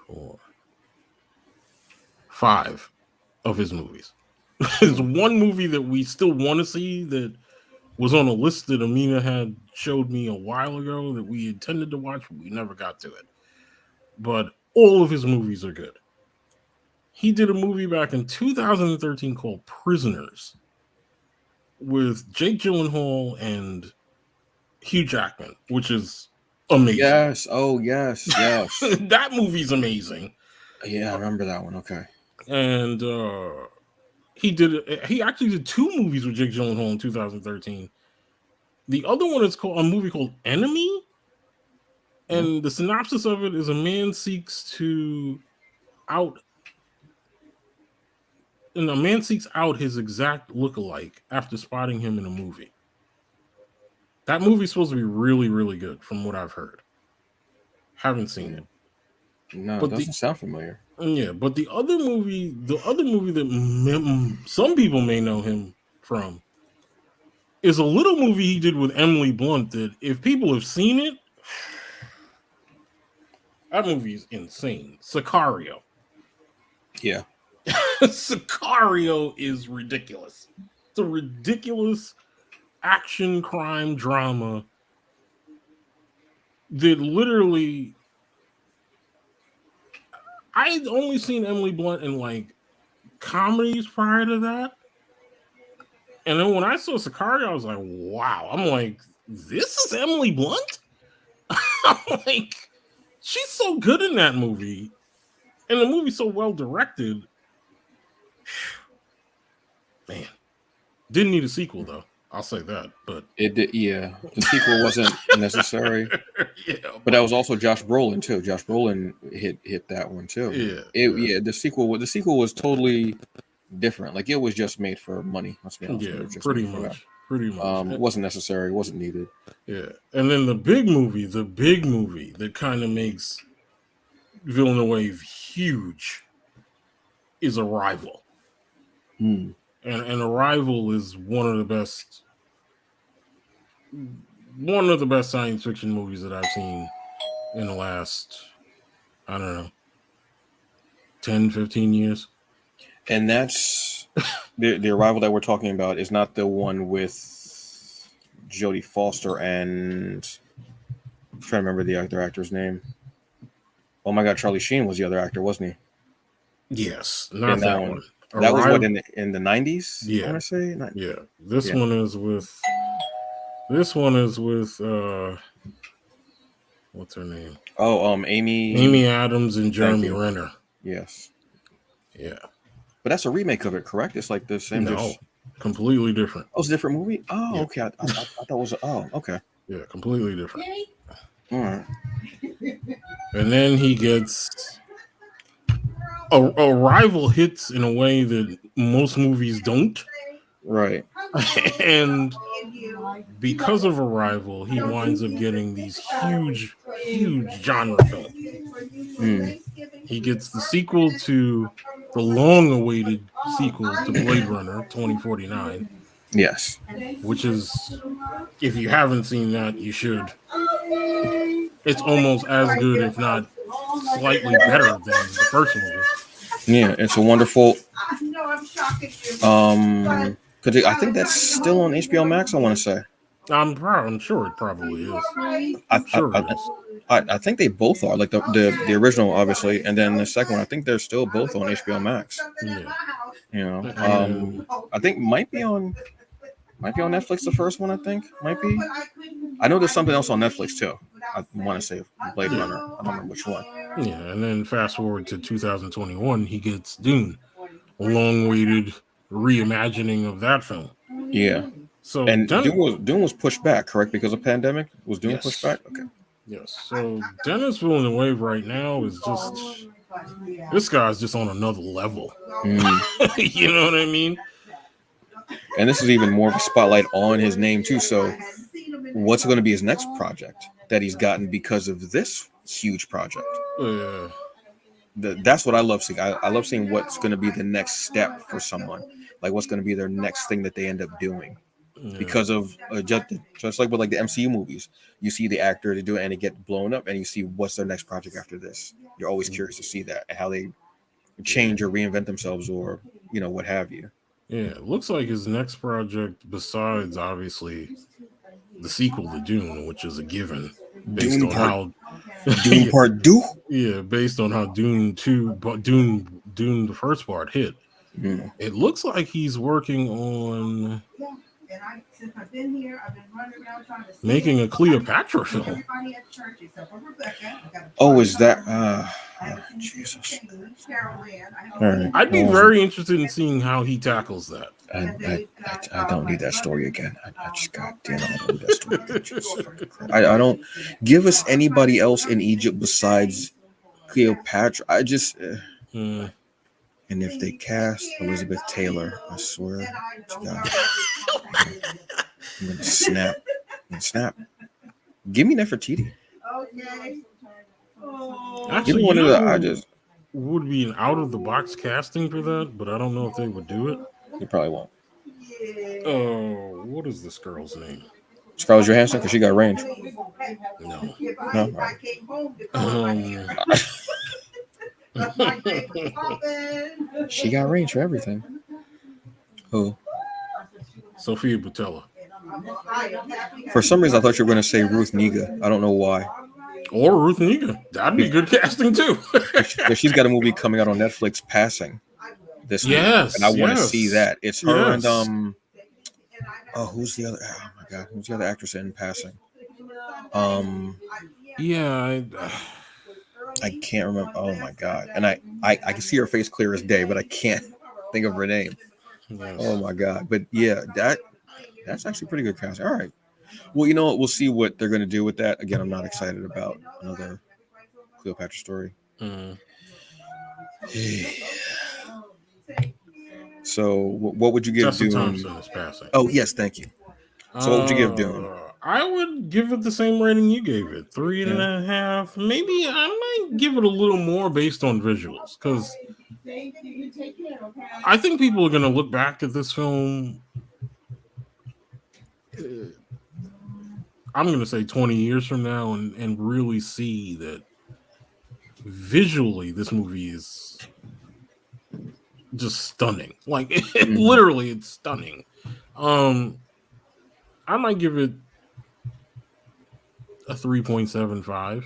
four, five of his movies. There's mm. one movie that we still want to see that was on a list that Amina had showed me a while ago that we intended to watch, but we never got to it. But all of his movies are good. He did a movie back in 2013 called Prisoners with Jake Gyllenhaal and Hugh Jackman, which is amazing. Yes. Oh, yes. Yes. That movie's amazing. Yeah, I remember that one. Okay. And He actually did 2 movies with Jake Gyllenhaal in 2013. The other one is called a movie called Enemy, and the synopsis of it is a man seeks out his exact lookalike after spotting him in a movie. That movie's supposed to be really, really good, from what I've heard. Haven't seen it. No, it doesn't sound familiar. Yeah, but the other movie that some people may know him from is a little movie he did with Emily Blunt that, if people have seen it, that movie is insane. Sicario. Yeah. Sicario is ridiculous. It's a ridiculous action crime drama that literally, I'd only seen Emily Blunt in like comedies prior to that. And then when I saw Sicario, I was like, wow. I'm like, this is Emily Blunt? I'm like, she's so good in that movie. And the movie's so well directed. Man. Didn't need a sequel, though. I'll say that. But it did, yeah. The sequel wasn't necessary. Yeah, but that was also Josh Brolin too. Josh Brolin hit that one too. Yeah. The sequel was totally different. Like, it was just made for money. Let's be honest. Yeah, pretty much. It wasn't necessary. It wasn't needed. Yeah. And then the big movie that kind of makes Villeneuve huge is Arrival. And Arrival is one of the best science fiction movies that I've seen in the last, I don't know, 10, 15 years. And that's the Arrival that we're talking about is not the one with Jodie Foster and I'm trying to remember the other actor's name. Oh my God, Charlie Sheen was the other actor, wasn't he? Yes, not that one. That was what, in the 90s? Yeah. I want to say. Yeah. This one is with what's her name? Oh, Amy Adams and Jeremy Renner. Yes. Yeah. But that's a remake of it, correct? It's like the same. No, completely different. Oh, it's a different movie? Oh, yeah. Okay. I thought it was okay. Yeah, completely different. All right. And then he gets Arrival hits in a way that most movies don't. Right. And because of Arrival, he winds up getting these huge genre films. He gets the sequel to the long-awaited sequel to Blade Runner 2049. Yes. Which is, if you haven't seen that, you should. It's almost as good, if not slightly better than the first movie. Yeah, it's a wonderful. Because I think that's still on HBO Max. I want to say. I'm sure it probably is. I think they both are, like the original, obviously, and then the second one. I think they're still both on HBO Max. Yeah. You know, I think might be on Netflix. The first one, I think, might be. I know there's something else on Netflix too. I want to say Blade Runner. I don't remember which one. Yeah, and then fast forward to 2021, he gets Dune, a long-awaited reimagining of that film. Yeah. So and Dune was pushed back, correct, because of pandemic? Was Dune pushed back? Okay. Yes. So Denis Villeneuve right now is just, this guy's just on another level. You know what I mean? And this is even more of a spotlight on his name too. So what's going to be his next project that he's gotten because of this huge project? That's what I love seeing. I love seeing what's going to be the next step for someone. Like what's going to be their next thing that they end up doing. Because of just like with like the MCU movies, you see the actor to do it and it get blown up, and you see what's their next project after this. You're always curious to see that and how they change or reinvent themselves, or what have you. Yeah, it looks like his next project, besides obviously the sequel to Dune, which is a given, based on how Dune Part 2. Yeah, based on how Dune the first part hit. It looks like he's working on Making a Cleopatra film. Oh, is that? Jesus. All right. I'd be very interested in seeing how he tackles that. I don't need that story again. I just goddamn, I don't need that story again. Jesus fucking Christ. I don't give us anybody else in Egypt besides Cleopatra. I just. Mm. And if they cast Elizabeth Taylor, I swear to God, I'm gonna snap. Snap. Give me Nefertiti. Actually, one of the. I just. Would be an out of the box casting for that, but I don't know if they would do it. You probably won't. Oh, what is this girl's name? Scarlett Johansson, because she got range. No. No. She got range for everything. Who? Sophia Boutella. For some reason, I thought you were going to say Ruth Negga. I don't know why. Or Ruth Negga. That'd be good casting too. She's got a movie coming out on Netflix, Passing, this week, and I want to see that. It's her and oh, who's the other? Oh my God, who's the other actress in Passing? Yeah, I can't remember. Oh my God, and I can see her face clear as day, but I can't think of her name. Yes. Oh my God, but yeah, that's actually pretty good casting. All right. Well, you know what? We'll see what they're going to do with that. Again, I'm not excited about another Cleopatra story. So, what would you give Justin Dune? Thompson is Passing. Oh, yes, thank you. So, what would you give Dune? I would give it the same rating you gave it, 3.5. Maybe I might give it a little more based on visuals, because I think people are going to look back at this film. I'm going to say 20 years from now and really see that visually this movie is just stunning. Like, literally, it's stunning. I might give it a 3.75.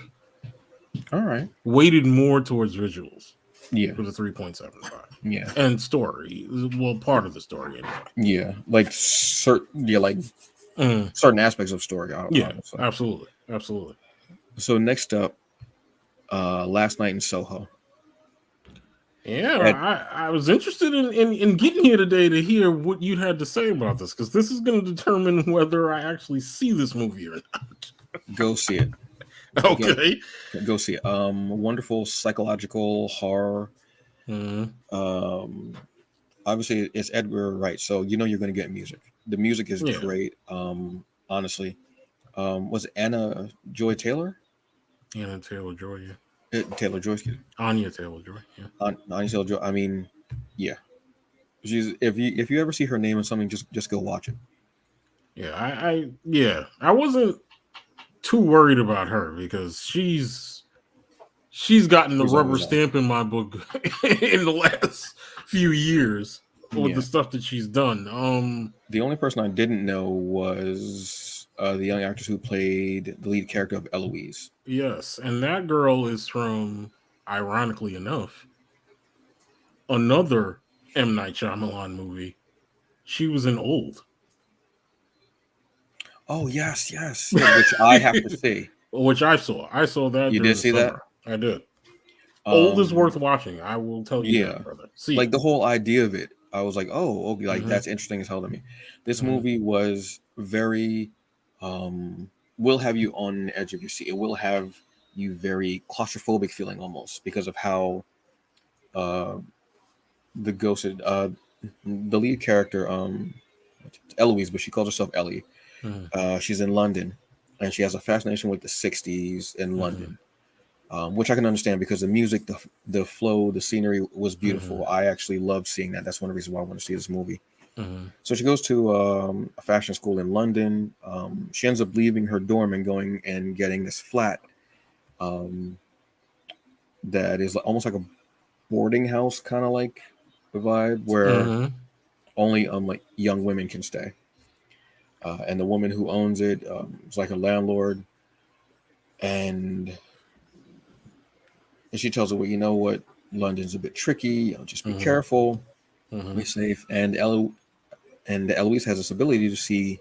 All right. Weighted more towards visuals. Yeah. With a 3.75. Yeah. And story. Well, part of the story anyway. Yeah. Like certain aspects of story. Absolutely. Absolutely. So next up, Last Night in Soho. Yeah, I was interested in getting here today to hear what you had to say about this, because this is going to determine whether I actually see this movie or not. Go see it. Okay. Go see it. Wonderful psychological horror. Obviously, it's Edgar Wright, so you know you're going to get music. The music is great. Honestly, was it Anna Joy Taylor? Anna Taylor Joy, yeah. Taylor Joy. Anya Taylor Joy, yeah. Anya Taylor Joy. I mean, yeah. She's if you ever see her name in something, just go watch it. Yeah, I wasn't too worried about her because she's gotten the rubber stamp in my book in the last few years with the stuff that she's done. The only person I didn't know was the young actress who played the lead character of Eloise. Yes, and that girl is from, ironically enough, another M. Night Shyamalan movie. She was in Old. Oh, yes. Which I have to see. Which I saw. I saw that. You did see that? I did. Old is worth watching. I will tell you that, brother. See, like the whole idea of it, I was like, oh, okay, like that's interesting as hell to me. This movie was very, will have you on the edge of your seat. It will have you very claustrophobic feeling almost because of how the ghosted, the lead character, Eloise, but she calls herself Ellie. She's in London, and she has a fascination with the 60s in London. Which I can understand because the music, the flow, the scenery was beautiful. I actually loved seeing that. That's one of the reasons why I want to see this movie. So she goes to a fashion school in London. She ends up leaving her dorm and going and getting this flat that is almost like a boarding house, kind of like the vibe, where only like young women can stay. And the woman who owns it is like a landlord. And she tells her, well, you know what? London's a bit tricky. Just be careful. Be safe. And and Eloise has this ability to see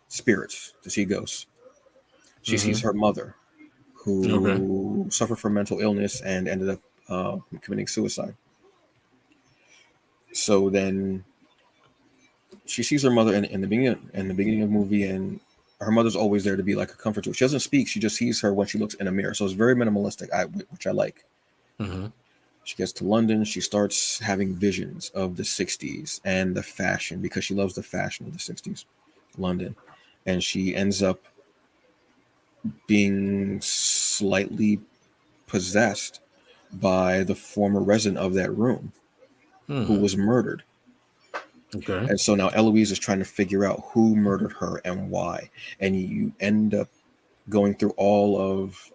spirits, to see ghosts. She sees her mother, Okay. who suffered from mental illness and ended up committing suicide. So then she sees her mother in the beginning of the movie, and her mother's always there to be like a comfort to her. She doesn't speak; she just sees her when she looks in a mirror. So it's very minimalistic, which I like. Mm-hmm. She gets to London. She starts having visions of the '60s and the fashion because she loves the fashion of the '60s, London, and she ends up being slightly possessed by the former resident of that room who Hmm. was murdered. Okay. And so now Eloise is trying to figure out who murdered her and why. And you end up going through all of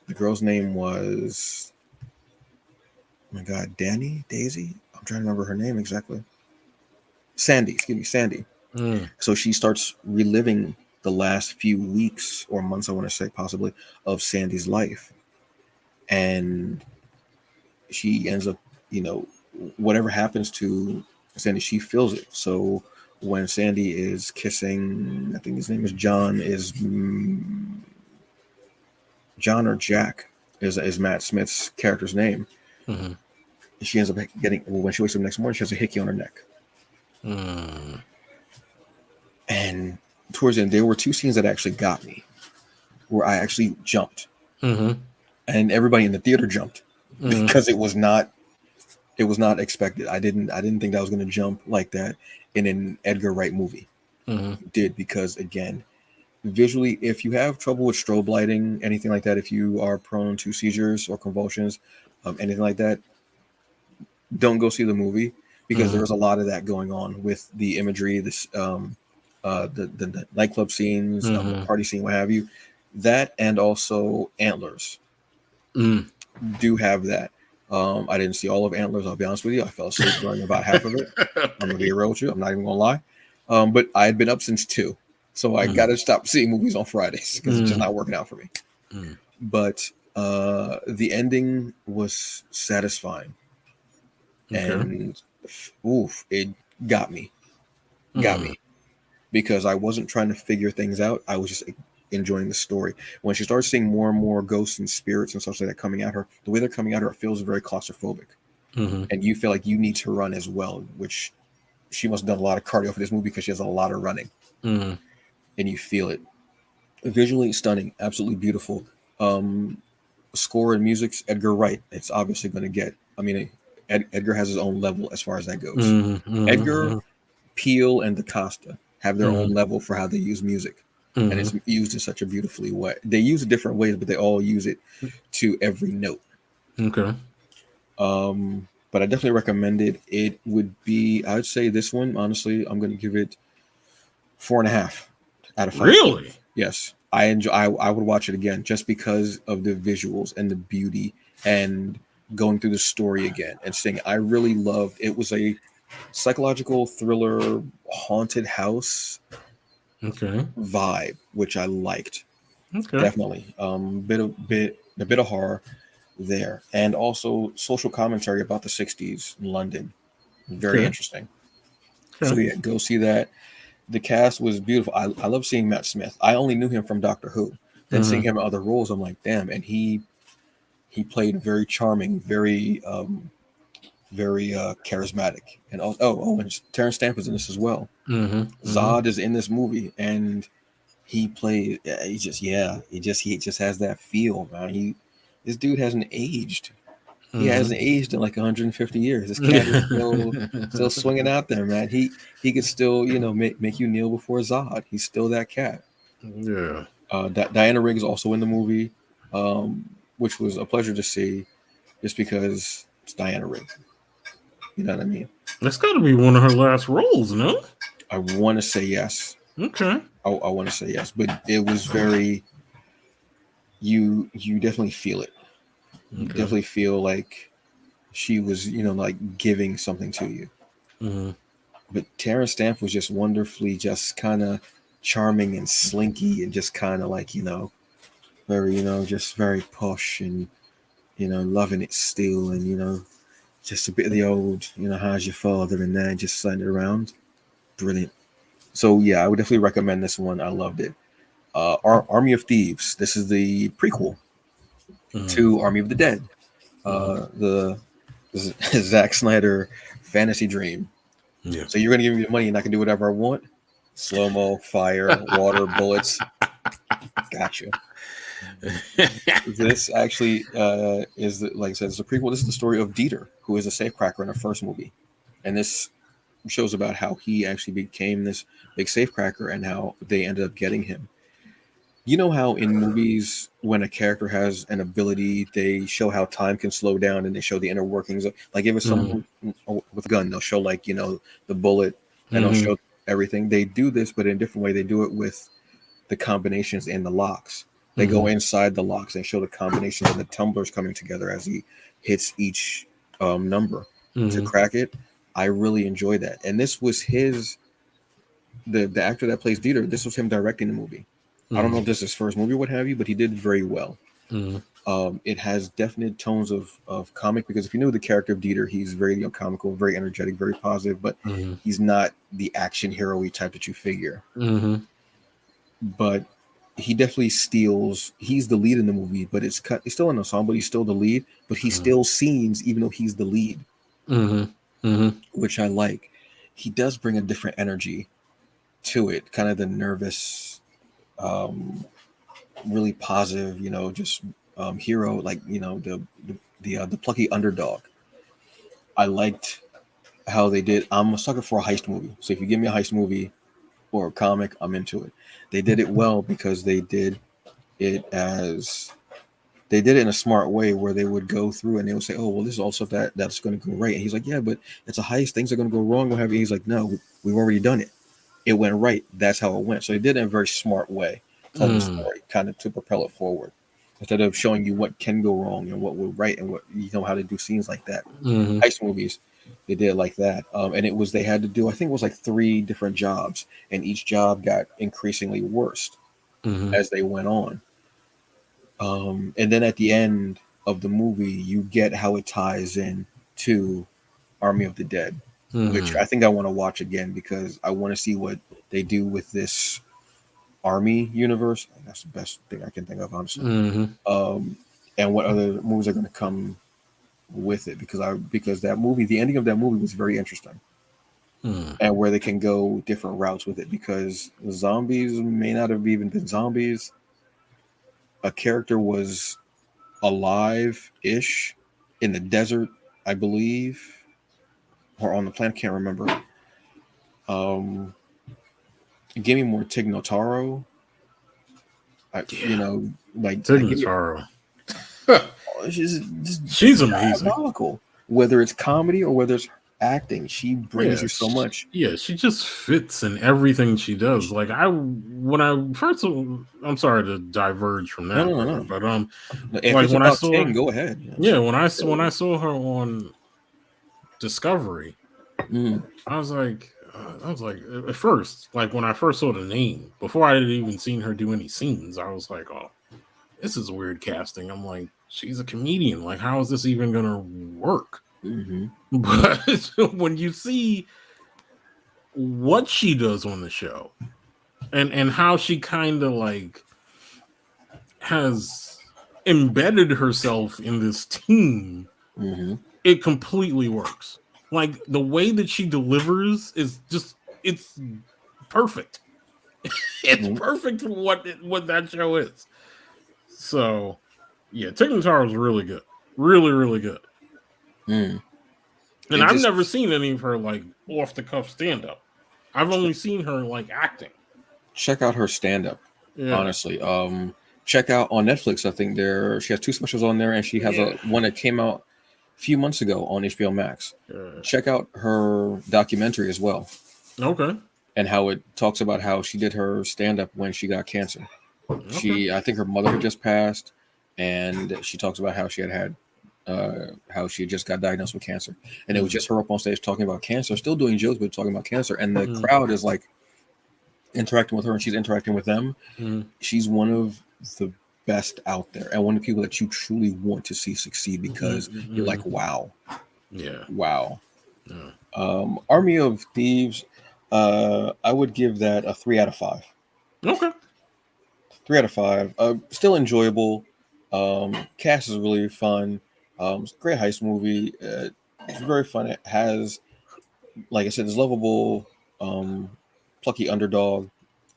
the girl's name was, oh my God, Danny? Daisy? I'm trying to remember her name exactly. Sandy, excuse me, Sandy. Mm. So she starts reliving the last few weeks or months, I want to say possibly, of Sandy's life. And she ends up, you know, whatever happens to Sandy, she feels it. So when Sandy is kissing, I think his name is John, John or Jack is Matt Smith's character's name. Mm-hmm. She ends up getting, well, when she wakes up the next morning, she has a hickey on her neck. Mm. And towards the end, there were two scenes that actually got me, where I actually jumped, Mm-hmm. and everybody in the theater jumped Mm. because it was not expected. I didn't think that I was going to jump like that in an Edgar Wright movie. Mm-hmm. Did because again, visually, if you have trouble with strobe lighting, anything like that, if you are prone to seizures or convulsions, anything like that, don't go see the movie because Mm-hmm. there's a lot of that going on with the imagery, this the nightclub scenes, the Mm-hmm. party scene, what have you. That and also Antlers Mm. do have that. I didn't see all of Antlers. I'll be honest with you. I fell asleep during about half of it. I'm gonna be Okay. real with you. I'm not even gonna lie. But I had been up since 2, so I got Mm. to stop seeing movies on Fridays because it's just Mm. not working out for me. Mm. But the ending was satisfying, Okay. and oof, it got me, got Mm. me because I wasn't trying to figure things out. I was just enjoying the story. When she starts seeing more and more ghosts and spirits and such like that coming at her, the way they're coming at her, it feels very claustrophobic, Mm-hmm. and you feel like you need to run as well, which she must have done a lot of cardio for this movie because she has a lot of running, Mm. and you feel it. Visually stunning, absolutely beautiful. Um, Score and music's Edgar Wright. It's obviously going to get. I mean, Edgar has his own level as far as that goes. Mm-hmm. Edgar, Mm-hmm. Peele, and DaCosta have their own Mm-hmm. level for how they use music, and Mm-hmm. it's used in such a beautifully way. They use it different ways, but they all use it to every note. Okay. But I definitely recommend it. It would be, I would say this one, honestly, I'm going to give it 4.5 out of 5 stars. Really? Yes, I enjoy. I would watch it again just because of the visuals and the beauty and going through the story again and seeing. I really loved. It was a psychological thriller, haunted house Okay. vibe, which I liked Okay. definitely. A bit of horror there, and also social commentary about the '60s in London. Very Okay. interesting. So Okay. yeah, go see that. The cast was beautiful. I love seeing Matt Smith. I only knew him from Doctor Who. Then seeing Mm-hmm. him in other roles, I'm like, damn. And he played very charming, very charismatic. And and Terrence Stamp is in this as well. Mm-hmm. Mm-hmm. Zod is in this movie, and he played. He just has that feel, man. This dude hasn't aged. He Mm-hmm. hasn't aged in like 150 years. This cat is still swinging out there, man. He could still make you kneel before Zod. He's still that cat. Yeah. Diana Rigg is also in the movie, which was a pleasure to see, just because it's Diana Rigg. You know what I mean? That's got to be one of her last roles, no? I want to say yes. Okay. I want to say yes, but it was very you definitely feel it. You Okay. definitely feel like she was like giving something to you. Mm-hmm. But Terrence Stamp was just wonderfully just kind of charming and slinky and just kind of like very just very posh and loving it still and just a bit of the old how's your father and that just sliding it around. Brilliant. So yeah, I would definitely recommend this one. I loved it. Army of Thieves. This is the prequel Mm, to Army of the Dead. mm, The Zack Snyder fantasy dream. yeah. So you're gonna give me the money and I can do whatever I want. Slow mo, fire, water, bullets. Gotcha. This actually like I said, it's a prequel. This is the story of Dieter, who is a safecracker in the first movie, and this shows about how he actually became this big safecracker and how they ended up getting him. You know how in movies, when a character has an ability, they show how time can slow down and they show the inner workings of, like if it's Mm, someone with a gun, they'll show like, the bullet and they'll mm, show everything. They do this, but in a different way. They do it with the combinations and the locks. They go mm, inside the locks and show the combinations and the tumblers coming together as he hits each number to mm, crack it. I really enjoy that. And this was the actor that plays Dieter. This was him directing the movie. I don't know if mm, this is his first movie or what have you, but he did it very well. mm, It has definite tones of comic because if you know the character of Dieter, he's very comical, very energetic, very positive, but mm, he's not the action hero-y type that you figure. mm, But he definitely steals. He's the lead in the movie, but it's still an ensemble. He's still the lead, but he mm, still seems, even though he's the lead, mm, mm, which I like. He does bring a different energy to it, kind of the nervous, um, really positive, just hero, like the plucky underdog. I liked how they did. I'm a sucker for a heist movie, so if you give me a heist movie or a comic, I'm into it. They did it well because it as they did it in a smart way where they would go through and they would say, "Oh, well, this is also that's going to go right." And he's like, "Yeah, but it's a heist. Things are going to go wrong. What have you?" He's like, "No, we've already done it. It went right. That's how it went." So they did it in a very smart way, telling the mm, story kind of to propel it forward instead of showing you what can go wrong and what will right and what how to do scenes like that. mm, Heist movies, they did it like that, and it was they had to do. I think it was like 3 different jobs, and each job got increasingly worse mm, as they went on. And then at the end of the movie, you get how it ties in to Army of the Dead, which mm, I think I want to watch again because I want to see what they do with this Army universe. That's the best thing I can think of, honestly. mm, Um, and what other movies are going to come with it because that movie, the ending of that movie was very interesting, mm. and where they can go different routes with it because zombies may not have even been zombies. A character was alive-ish in the desert, I believe, or on the planet. Can't remember. Um, Give me more Tig Notaro. Yeah, I give me. Tignataro. She's just She's amazing. diabolical. Whether it's comedy or whether it's acting, she brings Yeah, you so much. yeah, she just fits in everything she does. Like when I first, I'm sorry to diverge from No, that, no, no, brother, no. but If like it's when I about saw, Ting, go ahead. Yes. yeah, when I saw her on Discovery, Mm, I was like, at first, like when I first saw the name, before I had even seen her do any scenes, I was like, oh, this is weird casting. I'm like, she's a comedian. Like, how is this even gonna work? mm-hmm, But when you see what she does on the show and how she kind of like has embedded herself in this team, mm-hmm, it completely works. Like the way that she delivers is just it's perfect. It's mm-hmm. perfect for what that show is. So yeah, Tignataro is really good. Really, really good. Mm. And It I've never just seen any of her like off the cuff stand up. I've only seen her like acting. check out her stand up. Yeah. Honestly, check out on Netflix. I think she has 2 specials on there, and she has a Yeah. one that came out a few months ago on HBO Max. Yeah. Check out her documentary as well, Okay. and how it talks about how she did her stand up when she got cancer. Okay. I think her mother had just passed, and she talks about how she had how she just got diagnosed with cancer, and it was Mm, just her up on stage talking about cancer, still doing jokes, but talking about cancer, and the mm, crowd is like interacting with her, and she's interacting with them. mm, She's one of the best out there, and one of the people that you truly want to see succeed because you're like, mm. wow, Yeah. wow. Yeah. Army of Thieves. I would give that a 3 out of 5. Okay. 3 out of 5. Still enjoyable. Cast is really fun. It's a great heist movie. It's very fun. It has, like I said, this lovable, plucky underdog.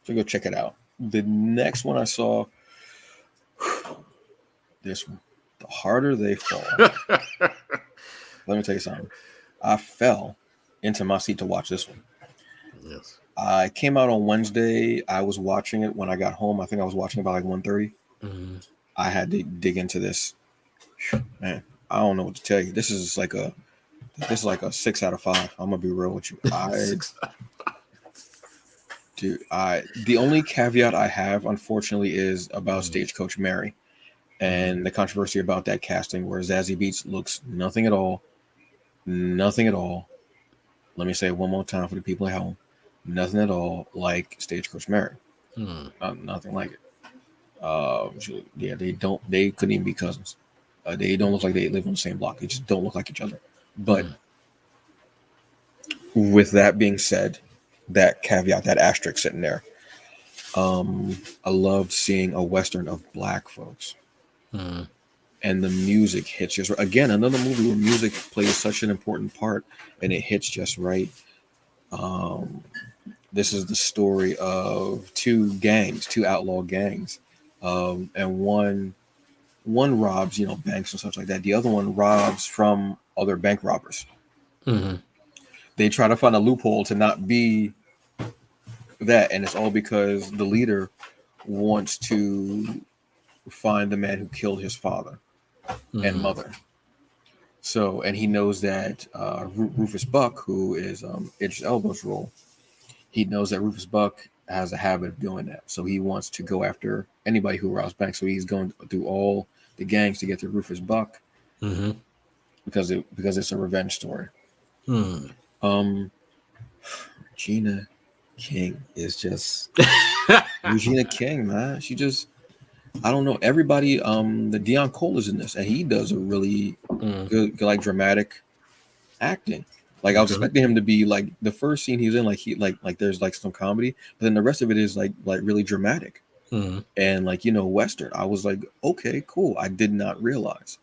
So go check it out. The next one I saw, this one, The Harder They Fall. Let me tell you something. I fell into my seat to watch this one. Yes. I came out on Wednesday. I was watching it when I got home. I think I was watching about like 1:30. Mm-hmm. I had to dig into this. Man, I don't know what to tell you. This is like a 6 out of 5. I'm gonna be real with you. The only caveat I have, unfortunately, is about Stagecoach Mary and the controversy about that casting, where Zazie Beetz looks nothing at all. Nothing at all. Let me say it one more time for the people at home. Nothing at all like Stagecoach Mary. Nothing like it. They couldn't even be cousins. They don't look like they live on the same block. They just don't look like each other. But with that being said, that caveat, that asterisk sitting there, I loved seeing a Western of Black folks. And the music hits just right. Again, another movie where music plays such an important part and it hits just right. This is the story of two outlaw gangs, and one robs, banks and such like that. The other one robs from other bank robbers. They try to find a loophole to not be that, and it's all because the leader wants to find the man who killed his father and mother. So, and he knows that Rufus Buck, who is Idris Elba's role, he knows that Rufus Buck has a habit of doing that. So he wants to go after anybody who robs banks. So he's going through all the gangs to get to Rufus Buck because it's a revenge story. Regina King is just Regina King, man. She just, I don't know. Everybody, the Dion Cole is in this, and he does a really good, like, dramatic acting. Like, I was expecting him to be like the first scene he's in, like there's like some comedy, but then the rest of it is like really dramatic and like Western. I was like, okay, cool. I did not realize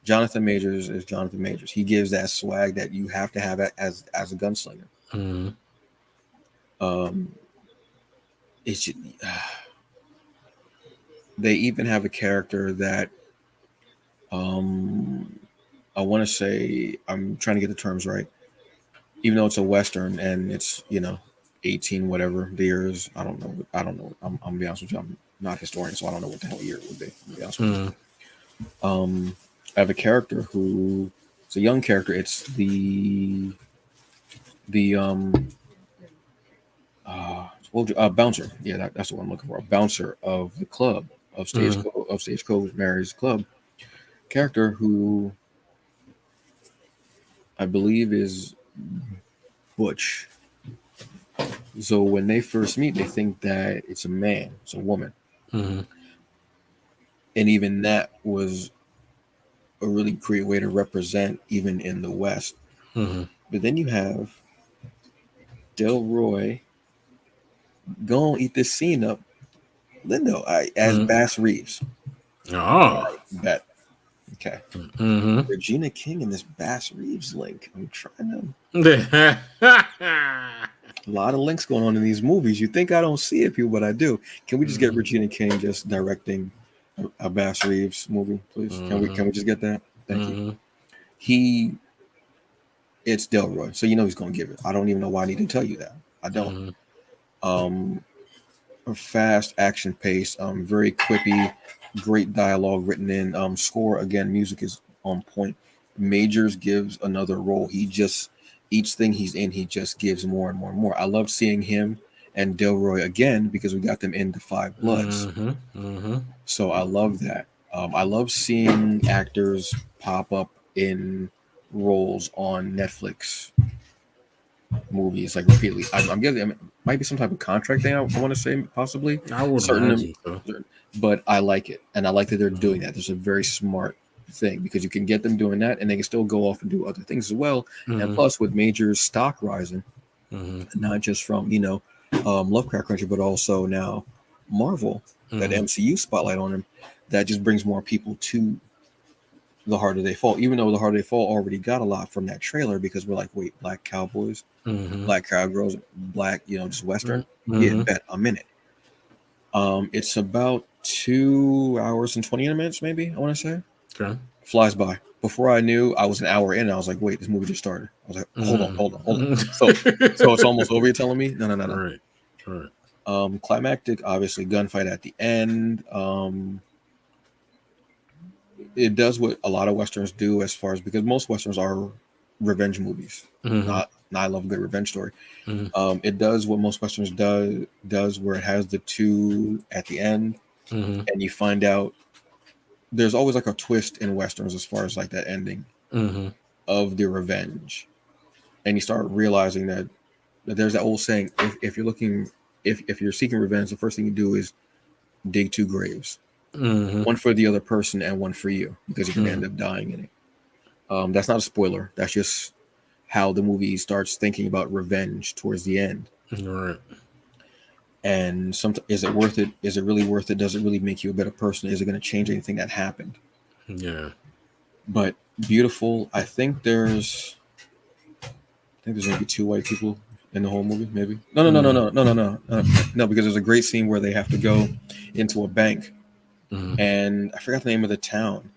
Jonathan Majors is Jonathan Majors. He gives that swag that you have to have as a gunslinger. It's just, they even have a character that I want to say, I'm trying to get the terms right, even though it's a Western and it's 18 whatever the year is. I don't know. I'm gonna be honest with you. I'm not a historian, so I don't know what the hell year it would be. To be honest with you. I have a character who it's a young character. It's the bouncer. Yeah, that's what I'm looking for. A bouncer of the club of Stagecoach Mary's club. Character who I believe is Butch. So when they first meet, they think that it's a man, it's a woman. And even that was a really great way to represent even in the West. But then you have Delroy go and eat this scene up. Lindo as Bass Reeves. Oh. Bet. Okay. Regina King and this Bass Reeves link. I'm trying to. A lot of links going on in these movies. You think I don't see it, people, but I do. Can we just get Regina King just directing a Bass Reeves movie, please? Can we just get that? Thank you. It's Delroy, so he's going to give it. I don't even know why I need to tell you that. I don't. A fast action pace, very quippy, great dialogue written in. Score again, music is on point. Majors gives another role. Each thing he's in, he just gives more and more and more. I love seeing him and Delroy again because we got them into Five Bloods. So I love that. I love seeing actors pop up in roles on Netflix movies like repeatedly. I'm guessing it might be some type of contract thing. I want to say possibly. I would imagine so. But I like it, and I like that they're doing that. There's a very smart thing because you can get them doing that, and they can still go off and do other things as well. And plus, with Major's stock rising, not just from Lovecraft Country, but also now Marvel, that MCU spotlight on him, that just brings more people to The Harder They Fall. Even though The Harder They Fall already got a lot from that trailer, because we're like, wait, black cowboys, black cowgirls, black, just Western. Yeah, bet I'm in it. It's about 2 hours and 20 minutes, maybe, I want to say. Okay. Flies by. Before I knew, I was an hour in, and I was like, wait, this movie just started. I was like, hold on. So it's almost over, you're telling me? No. Right. Climactic, obviously, gunfight at the end. It does what a lot of Westerns do, as far as, because most Westerns are revenge movies. Not I love a good revenge story. It does what most Westerns does, where it has the two at the end, and you find out there's always like a twist in Westerns as far as like that ending of the revenge, and you start realizing that there's that old saying: if you're seeking revenge, the first thing you do is dig two graves, one for the other person and one for you, because you're gonna end up dying in it. That's not a spoiler. That's just how the movie starts thinking about revenge towards the end. Right. And is it worth it? Is it really worth it? Does it really make you a better person? Is it going to change anything that happened? Yeah. But beautiful. I think there's maybe two white people in the whole movie. Maybe no, because there's a great scene where they have to go into a bank, and I forgot the name of the town.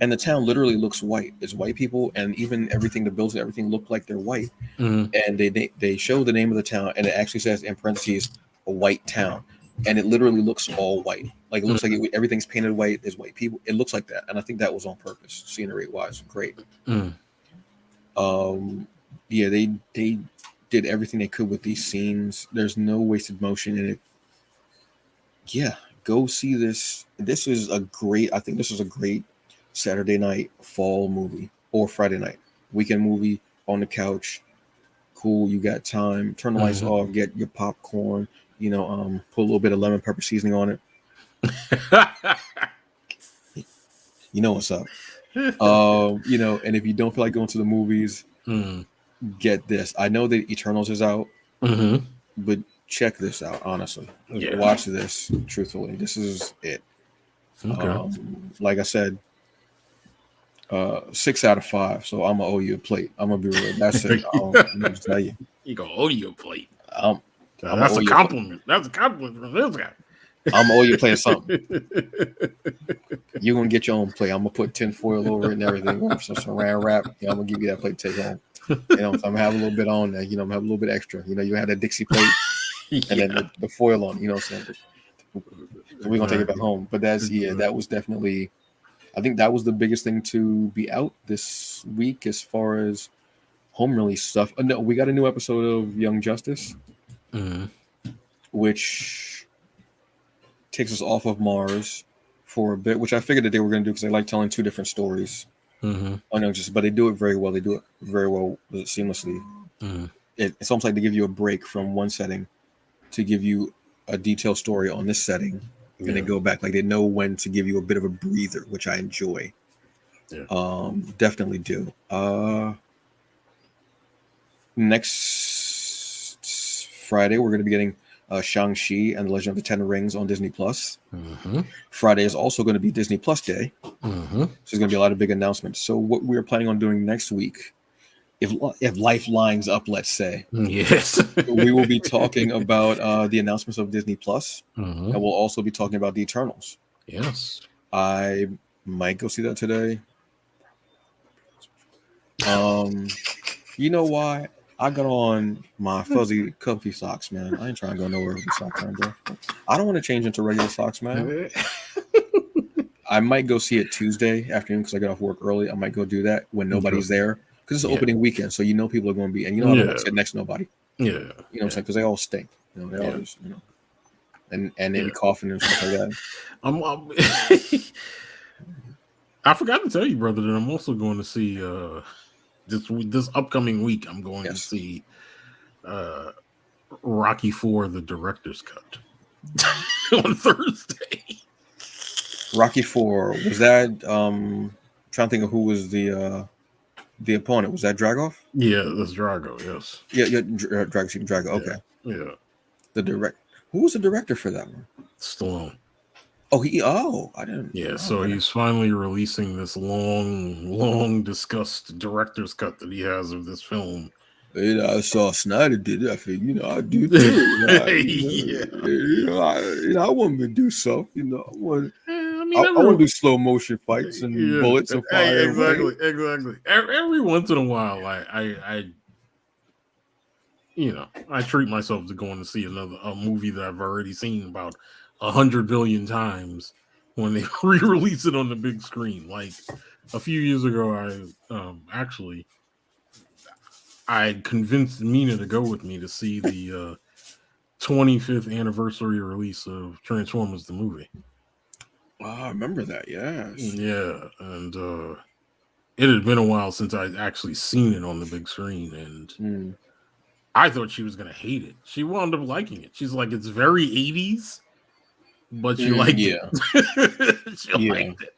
And the town literally looks white. It's white people, and even everything, the buildings, everything look like they're white. And they show the name of the town, and it actually says in parentheses, a white town, and it literally looks all white. Like, it looks like everything's painted white. There's white people. It looks like that, and I think that was on purpose, scenery wise. Great. Yeah, they did everything they could with these scenes. There's no wasted motion in it. Yeah, go see this. I think this is a great Saturday night fall movie, or Friday night weekend movie on the couch. Cool, you got time. Turn the lights off. Get your popcorn. Put a little bit of lemon pepper seasoning on it. You know what's up. And if you don't feel like going to the movies, get this. I know that Eternals is out, but check this out. Honestly, watch this. Truthfully, this is it. Okay. Like I said, 6 out of 5. So I'm gonna owe you a plate. I'm gonna be real. That's it. I'm gonna just tell you. He gonna owe you a plate. That's a compliment. That's a compliment from this guy. I'm gonna owe you a plate of something. You're gonna get your own plate. I'm gonna put tin foil over it and everything. Some saran wrap. I'm gonna give you that plate to take home. So I'm gonna have a little bit on there. I'm gonna have a little bit extra. You have that Dixie plate and then the foil on. You know what I'm saying? So we're gonna take it back home. But that was definitely. I think that was the biggest thing to be out this week as far as home release stuff. No, we got a new episode of Young Justice, which takes us off of Mars for a bit, which I figured that they were going to do because they like telling two different stories. On Young Justice, but they do it very well. They do it very well seamlessly. It's almost like they give you a break from one setting to give you a detailed story on this setting. And they go back, like they know when to give you a bit of a breather, which I enjoy. Definitely do. Next Friday, we're going to be getting Shang-Chi and the Legend of the Ten Rings on Disney Plus. Friday is also going to be Disney Plus Day. So there's going to be a lot of big announcements. So what we're planning on doing next week, if life lines up, let's say, yes, we will be talking about the announcements of Disney Plus, and we'll also be talking about the Eternals. Yes, I might go see that today. You know why? I got on my fuzzy comfy socks, man. I ain't trying to go nowhere with the socks on, bro. I don't want to change into regular socks, man. I might go see it Tuesday afternoon because I get off work early. I might go do that when nobody's there. Because it's opening weekend, so people are going to be, and I don't want to sit next to nobody. You know what I'm saying? Because they all stink. They all just, and they be coughing and stuff like that. I forgot to tell you, brother, that I'm also going to see this upcoming week. I'm going to see Rocky IV: The Director's Cut on Thursday. Rocky IV, was that? Trying to think of who was the The opponent, was that Dragoff? Yeah, that's Drago. Yes. Yeah, Drago. Okay. Yeah. The direct. Who was the director for that one? Stallone. Oh, I didn't. Yeah, Oh, so man. he's finally releasing this long discussed director's cut that he has of this film. I saw Snyder did it. I figured, I'd do too. Yeah. I want to do something. I I mean, want to do slow motion fights and yeah, bullets and fire away. exactly. Every once in a while, I treat myself to going to see a movie that I've already seen about 100 billion times when they re-release it on the big screen. Like a few years ago, I convinced Mina to go with me to see the 25th anniversary release of Transformers the movie. Oh, I remember that. Yes. Yeah, and it had been a while since I'd actually seen it on the big screen, and I thought she was going to hate it. She wound up liking it. She's like, it's very 80s, but she liked it. She liked it.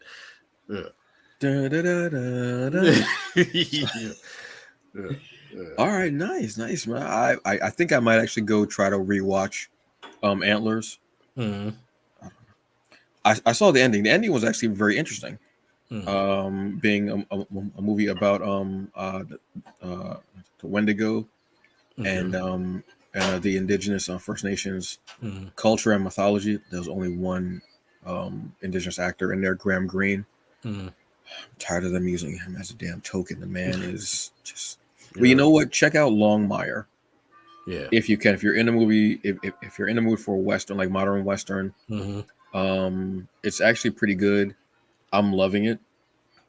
Yeah. Da, da, da, da, da. All right, nice, man. I think I might actually go try to rewatch Antlers. Mm-hmm. I saw the ending. The ending was actually very interesting. Mm-hmm. Being a movie about the Wendigo and the indigenous First Nations culture and mythology. There's only one indigenous actor in there, Graham Greene. I'm tired of them using him as a damn token. The man is just. Well, you know what? Check out Longmire. Yeah. If you can, if you're in the movie, if you're in the mood for a Western, like modern Western, it's actually pretty good. I'm loving it.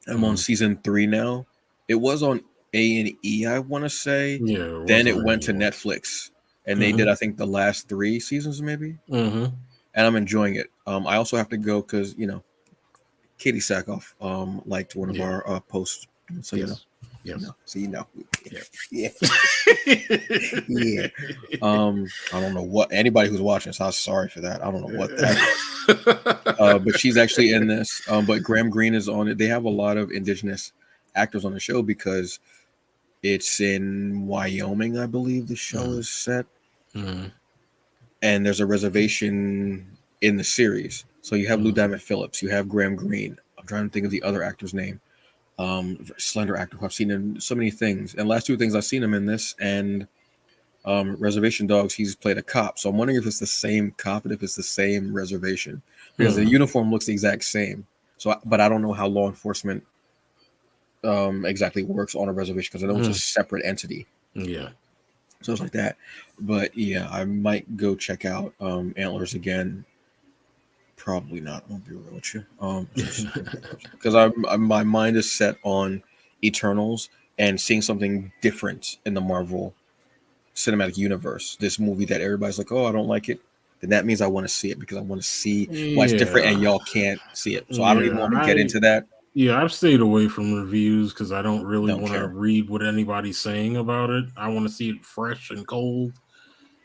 I'm on season 3 now. It was on A&E, I want to say. Yeah. Then it went to Netflix, and they did, I think, the last 3 seasons, maybe. And I'm enjoying it. I also have to go because Katie Sackhoff liked one of our posts, so yes. So yeah. I don't know what anybody who's watching. So I'm sorry for that. I don't know what that. But she's actually in this. But Graham Greene is on it. They have a lot of indigenous actors on the show because it's in Wyoming, I believe the show is set. And there's a reservation in the series. So you have Lou Diamond Phillips, you have Graham Greene. I'm trying to think of the other actor's name. Slender actor who I've seen in so many things. And last 2 things I've seen him in this and Reservation Dogs, he's played a cop. So I'm wondering if it's the same cop and if it's the same reservation. Because the uniform looks the exact same. So but I don't know how law enforcement exactly works on a reservation because I know it's a separate entity. Yeah. So it's like that. But yeah, I might go check out Antlers again. Probably not. I won't be real with you. Because my mind is set on Eternals and seeing something different in the Marvel Cinematic Universe. This movie that everybody's like, oh, I don't like it. Then that means I want to see it because I want to see why it's different and y'all can't see it. So I don't even want to get into that. Yeah, I've stayed away from reviews because I don't really want to read what anybody's saying about it. I want to see it fresh and cold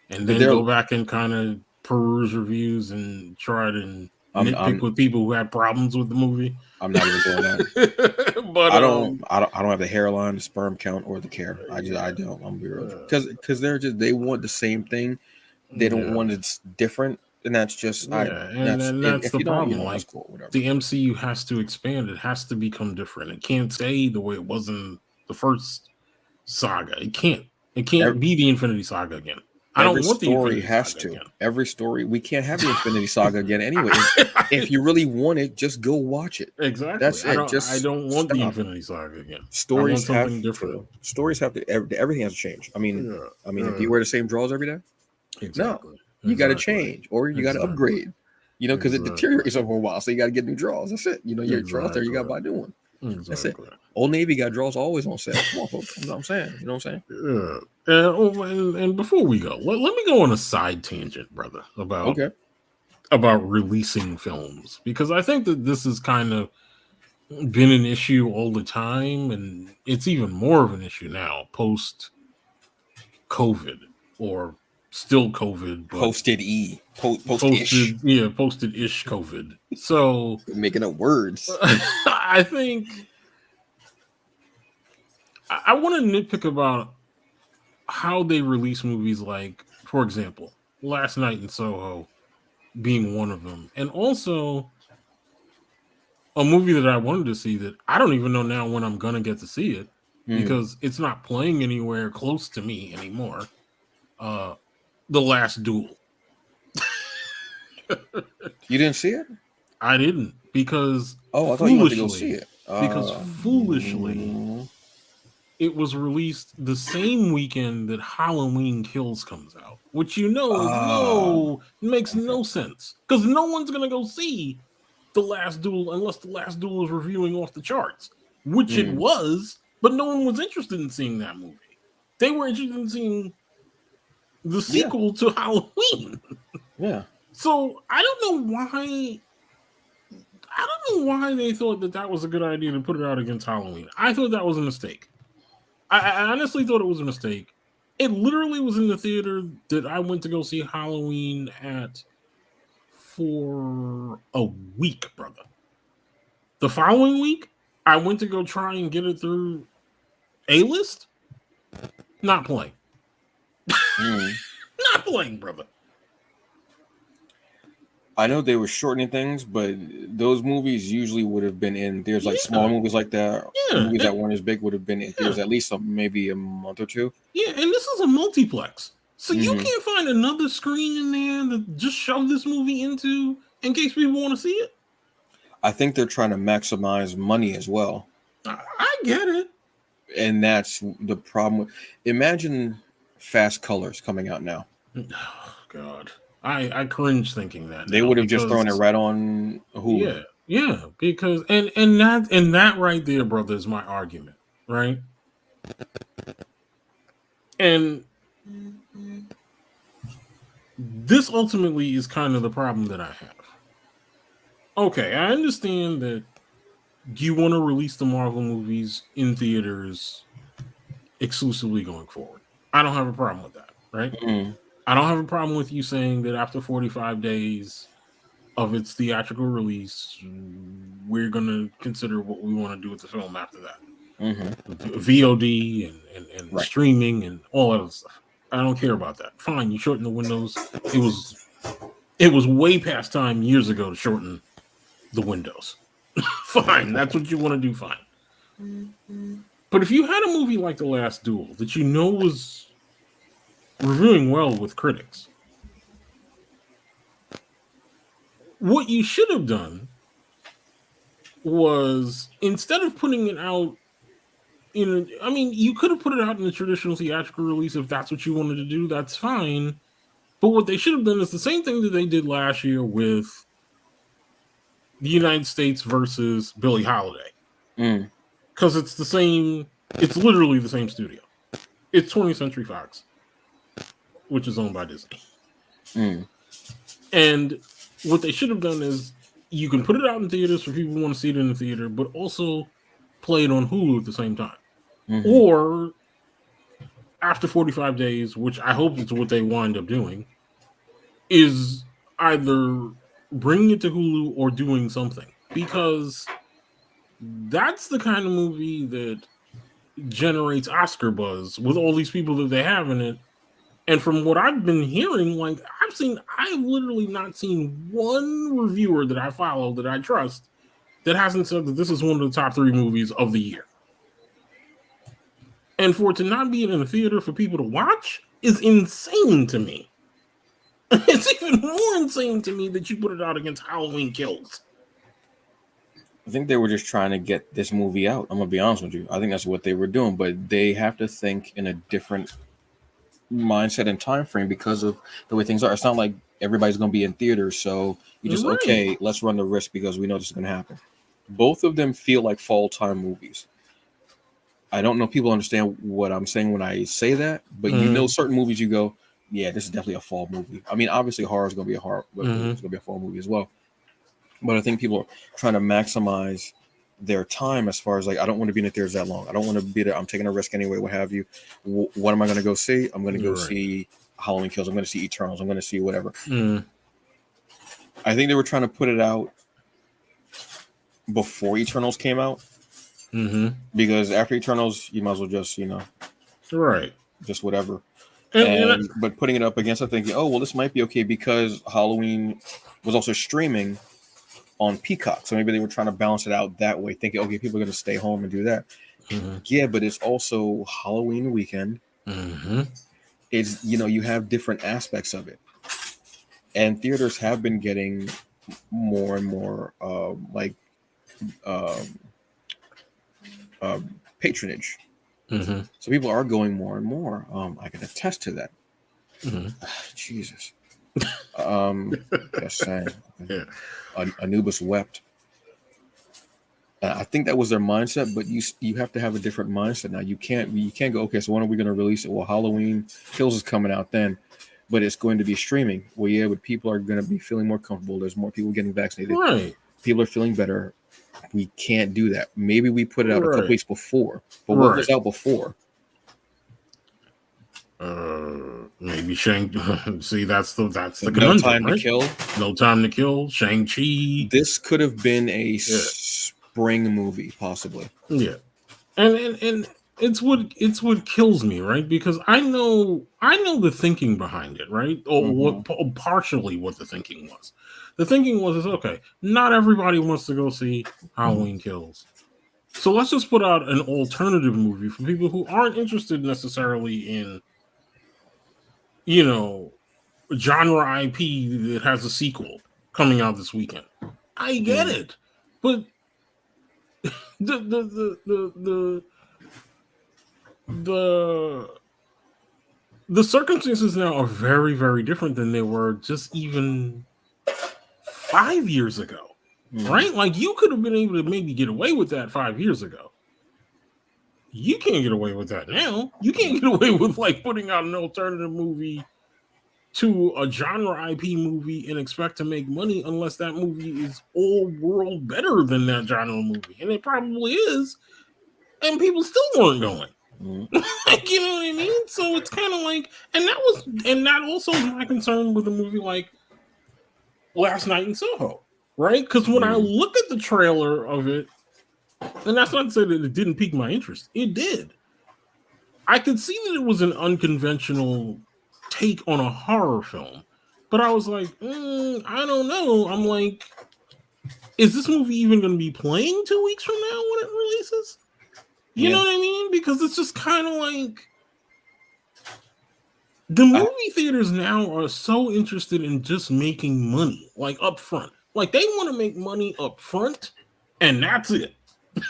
and then go back and kind of peruse reviews and try to nitpick with people who have problems with the movie. I'm not even doing that. But I don't have the hairline, the sperm count, or the care. I don't. I'm gonna be real because they want the same thing. They don't want it's different, and that's just that's the problem. Like cool, the MCU has to expand. It has to become different. It can't stay the way it was in the first saga. It can't. It can't be the Infinity Saga again. I don't want the Infinity Saga again. Every story, we can't have the Infinity Saga again anyway. If you really want it, just go watch it. Exactly. That's it. I don't want the Infinity Saga again. Stories have different. Stories have to. Everything has to change. I mean, if you wear the same drawers every day, no, you got to change or you got to upgrade. Because it deteriorates over a while, so you got to get new drawers. That's it. Your drawers there, you got to buy new one. That's it. Old Navy got drawers always on sale. Come on, folks. You know what I'm saying? You know what I'm saying? Yeah. And before we go, let me go on a side tangent, brother, about releasing films, because I think that this has kind of been an issue all the time, and it's even more of an issue now post COVID or still COVID, but posted ish COVID. So making up words. I think I want to nitpick about how they release movies, like, for example, Last Night in Soho being one of them, and also a movie that I wanted to see that I don't even know now when I'm gonna get to see it because it's not playing anywhere close to me anymore. The Last Duel. You didn't see it? I didn't because Oh, I thought you went to go see foolishly, it. because foolishly, it was released the same weekend that Halloween Kills comes out, which makes Okay. no sense because no one's gonna go see The Last Duel unless The Last Duel is reviewing off the charts, which it was, but no one was interested in seeing that movie. They were interested in seeing the Yeah. sequel to Halloween. Yeah. So I don't know why. I don't know why they thought that that was a good idea to put it out against Halloween. I thought that was a mistake. I honestly thought it was a mistake. It literally was in the theater that I went to go see Halloween at for a week, brother. The following week, I went to go try and get it through A-list. Not playing. Not playing, brother. I know they were shortening things, but those movies usually would have been in theaters, like small movies like that. Movies that weren't as big would have been in theaters at least maybe a month or two. Yeah, and this is a multiplex. So you can't find another screen in there to just shove this movie into in case people want to see it? I think they're trying to maximize money as well. I get it. And that's the problem. Imagine Fast Colors coming out now. Oh, God. I cringe thinking that they would have just thrown it right on Hulu. Yeah, because and that right there, brother, is my argument, right? And this ultimately is kind of the problem that I have. Okay, I understand that you want to release the Marvel movies in theaters exclusively going forward. I don't have a problem with that, right? I don't have a problem with you saying that after 45 days of its theatrical release, we're going to consider what we want to do with the film after that. VOD and streaming and all that other stuff. I don't care about that. Fine, you shorten the windows. It was way past time years ago to shorten the windows. Fine, that's what you want to do. Fine. But if you had a movie like The Last Duel that you know was reviewing well with critics, what you should have done was, instead of putting it out you could have put it out in the traditional theatrical release if that's what you wanted to do. That's fine. But what they should have done is the same thing that they did last year with the United States versus Billie Holiday. Because it's the same, it's literally the same studio. It's 20th Century Fox, which is owned by Disney. And what they should have done is, you can put it out in theaters for people who want to see it in the theater, but also play it on Hulu at the same time. Or after 45 days, which I hope is what they wind up doing, is either bringing it to Hulu or doing something. Because that's the kind of movie that generates Oscar buzz with all these people that they have in it. And from what I've been hearing, I've literally not seen one reviewer that I follow that I trust that hasn't said that this is one of the top 3 movies of the year. And for it to not be in a theater for people to watch is insane to me. It's even more insane to me that you put it out against Halloween Kills. I think they were just trying to get this movie out. I'm going to be honest with you. I think that's what they were doing. But they have to think in a different mindset and time frame because of the way things are. It's not like everybody's going to be in theaters, so you just okay, let's run the risk because we know this is going to happen. Both of them feel like fall time movies. I don't know if people understand what I'm saying when I say that, but you know, certain movies you go, yeah, this is definitely a fall movie. I mean, obviously horror is going to be a horror, but it's going to be a fall movie as well. But I think people are trying to maximize their time as far as like, I don't want to be in the theaters that long. I don't want to be there. I'm taking a risk anyway, what have you. What am I going to go see? I'm going to go see Halloween Kills. I'm going to see Eternals. I'm going to see whatever. I think they were trying to put it out before Eternals came out Mm-hmm. Because after Eternals, you might as well just Right. just whatever. And But putting it up against, I think, oh well, this might be okay because Halloween was also streaming on Peacock, so maybe they were trying to balance it out that way, thinking, okay, people are going to stay home and do that. mm-hmm. Yeah, but it's also Halloween weekend. Mm-hmm. It's you have different aspects of it, and theaters have been getting more and more um, patronage. Mm-hmm. So people are going more and more. I can attest to that. Mm-hmm. Jesus. Just saying. Yeah. Anubis wept. I think that was their mindset, but you have to have a different mindset now. You can't go, okay, so when are we going to release it? Well, Halloween Kills is coming out then, but it's going to be streaming. Well, yeah, but people are going to be feeling more comfortable. There's more people getting vaccinated. Right. People are feeling better. We can't do that. Maybe we put it out a couple weeks before, but what was out before? Maybe Shang. See, that's the No Time to Kill. No Time to Kill. Shang-Chi. This could have been a spring movie, possibly. Yeah, and it's what kills me, right? Because I know the thinking behind it, right? Or what partially what the thinking was. The thinking was okay. Not everybody wants to go see Halloween Kills. So let's just put out an alternative movie for people who aren't interested necessarily in, genre IP that has a sequel coming out this weekend. I get it, but the circumstances now are very, very different than they were just even 5 years ago, right? Like you could have been able to maybe get away with that 5 years ago. You can't get away with that now. You can't get away with like putting out an alternative movie to a genre IP movie and expect to make money unless that movie is all world better than that genre movie. And it probably is. And people still weren't going. Like, you know what I mean? So it's kind of like, and that also is my concern with a movie like Last Night in Soho, right? Because when I look at the trailer of it, and that's not to say that it didn't pique my interest, it did. I could see that it was an unconventional take on a horror film, but I was like, I don't know. I'm like, is this movie even going to be playing 2 weeks from now when it releases? You know what I mean? Because it's just kind of like the movie theaters now are so interested in just making money, like up front. Like they want to make money up front, and that's it.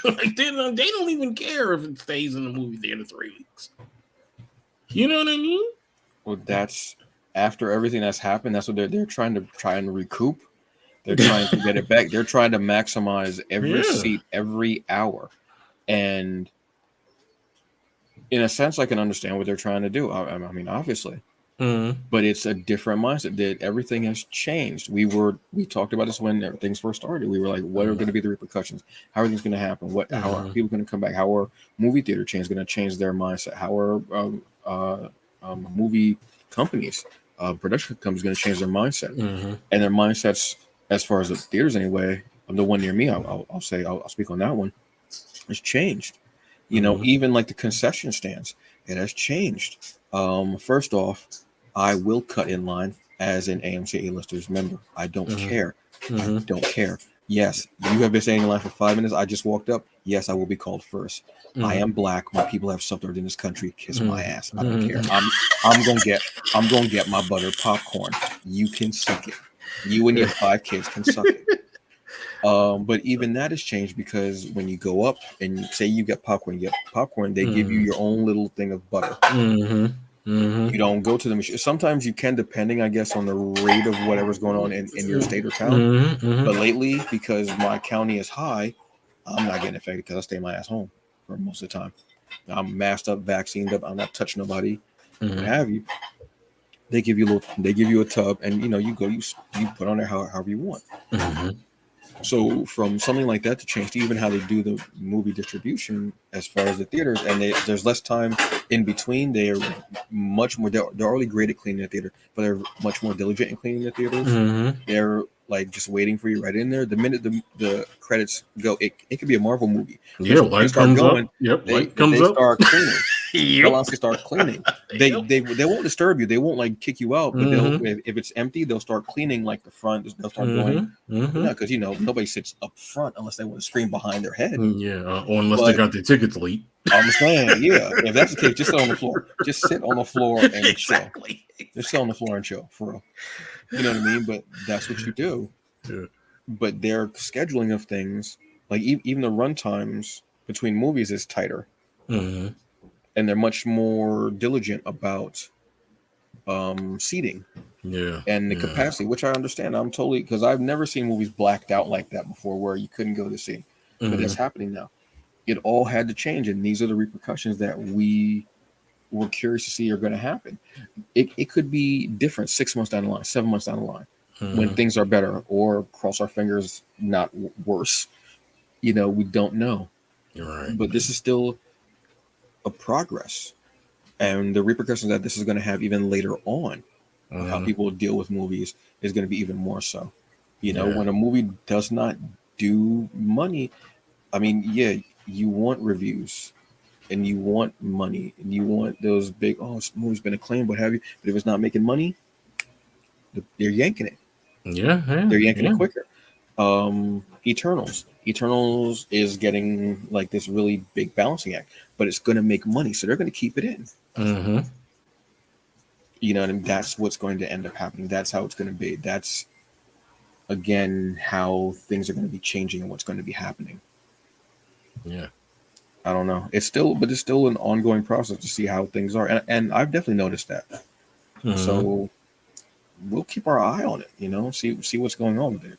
Like they don't even care if it stays in the movie theater 3 weeks. You know what I mean? Well, that's after everything that's happened. That's what they're trying to recoup. They're trying to get it back. They're trying to maximize every seat, every hour, and in a sense, I can understand what they're trying to do. I mean, obviously, but it's a different mindset. That everything has changed. We talked about this when things first started. We were like, what are going to be the repercussions? How are things going to happen? How are people going to come back? How are movie theater chains going to change their mindset? How are movie companies, production companies going to change their mindset? And their mindsets, as far as the theaters anyway, the one near me, I'll speak on that one, has changed. Even like the concession stands, it has changed. First off, I will cut in line as an AMC A-listers member. I don't care. I don't care. Yes, you have been staying in line for 5 minutes. I just walked up. Yes, I will be called first. I am black. My people have suffered in this country. Kiss my ass. I don't care. I'm gonna get my buttered popcorn. You can suck it. You and your 5 kids can suck it. But even that has changed because when you go up and say you get popcorn, they give you your own little thing of butter. You don't go to the machine. Sometimes you can, depending, I guess, on the rate of whatever's going on in your state or town. But lately, because my county is high, I'm not getting affected because I stay my ass home for most of the time. I'm masked up, vaccinated up. I'm not touching nobody, what have you. They give you a tub, and you go, you put on there however you want. So from something like that to change to even how they do the movie distribution as far as the theaters, and there's less time in between. They are much more. They're already great at cleaning the theater, but they're much more diligent in cleaning the theaters. like just waiting for you right in there. The minute the credits go, it could be a Marvel movie. Yeah, When they light start comes going, up. Yep, light they comes up. start cleaning. They'll Yep. honestly start cleaning. They won't disturb you. They won't like kick you out. But they'll if it's empty, they'll start cleaning like the front. They'll start going, because nobody sits up front unless they want to scream behind their head. Yeah, or unless they got their tickets late. I'm saying, yeah. If that's the case, just sit on the floor. Just sit on the floor and Exactly. chill. Just sit on the floor and chill, for real. You know what I mean? But that's what you do. Yeah. But their scheduling of things, like even the run times between movies, is tighter, and they're much more diligent about seating and the capacity, which I understand. I'm totally, because I've never seen movies blacked out like that before, where you couldn't go to see. But it's happening now. It all had to change, and these are the repercussions that we were curious to see are going to happen. It could be different 6 months down the line, 7 months down the line, when things are better, or cross our fingers, not worse. We don't know. Right. But this is still a progress, and the repercussions that this is going to have even later on, how people deal with movies, is going to be even more so. When a movie does not do money, I mean, yeah, you want reviews and you want money and you want those big, this movie's been acclaimed, what have you. But if it's not making money, they're yanking it. Yeah. They're yanking it quicker. Eternals is getting like this really big balancing act, but it's going to make money, so they're going to keep it in. And that's what's going to end up happening. That's how it's going to be. That's, again, how things are going to be changing and what's going to be happening. Yeah. I don't know. It's still an ongoing process to see how things are, and I've definitely noticed that. So we'll keep our eye on it. See what's going on with it.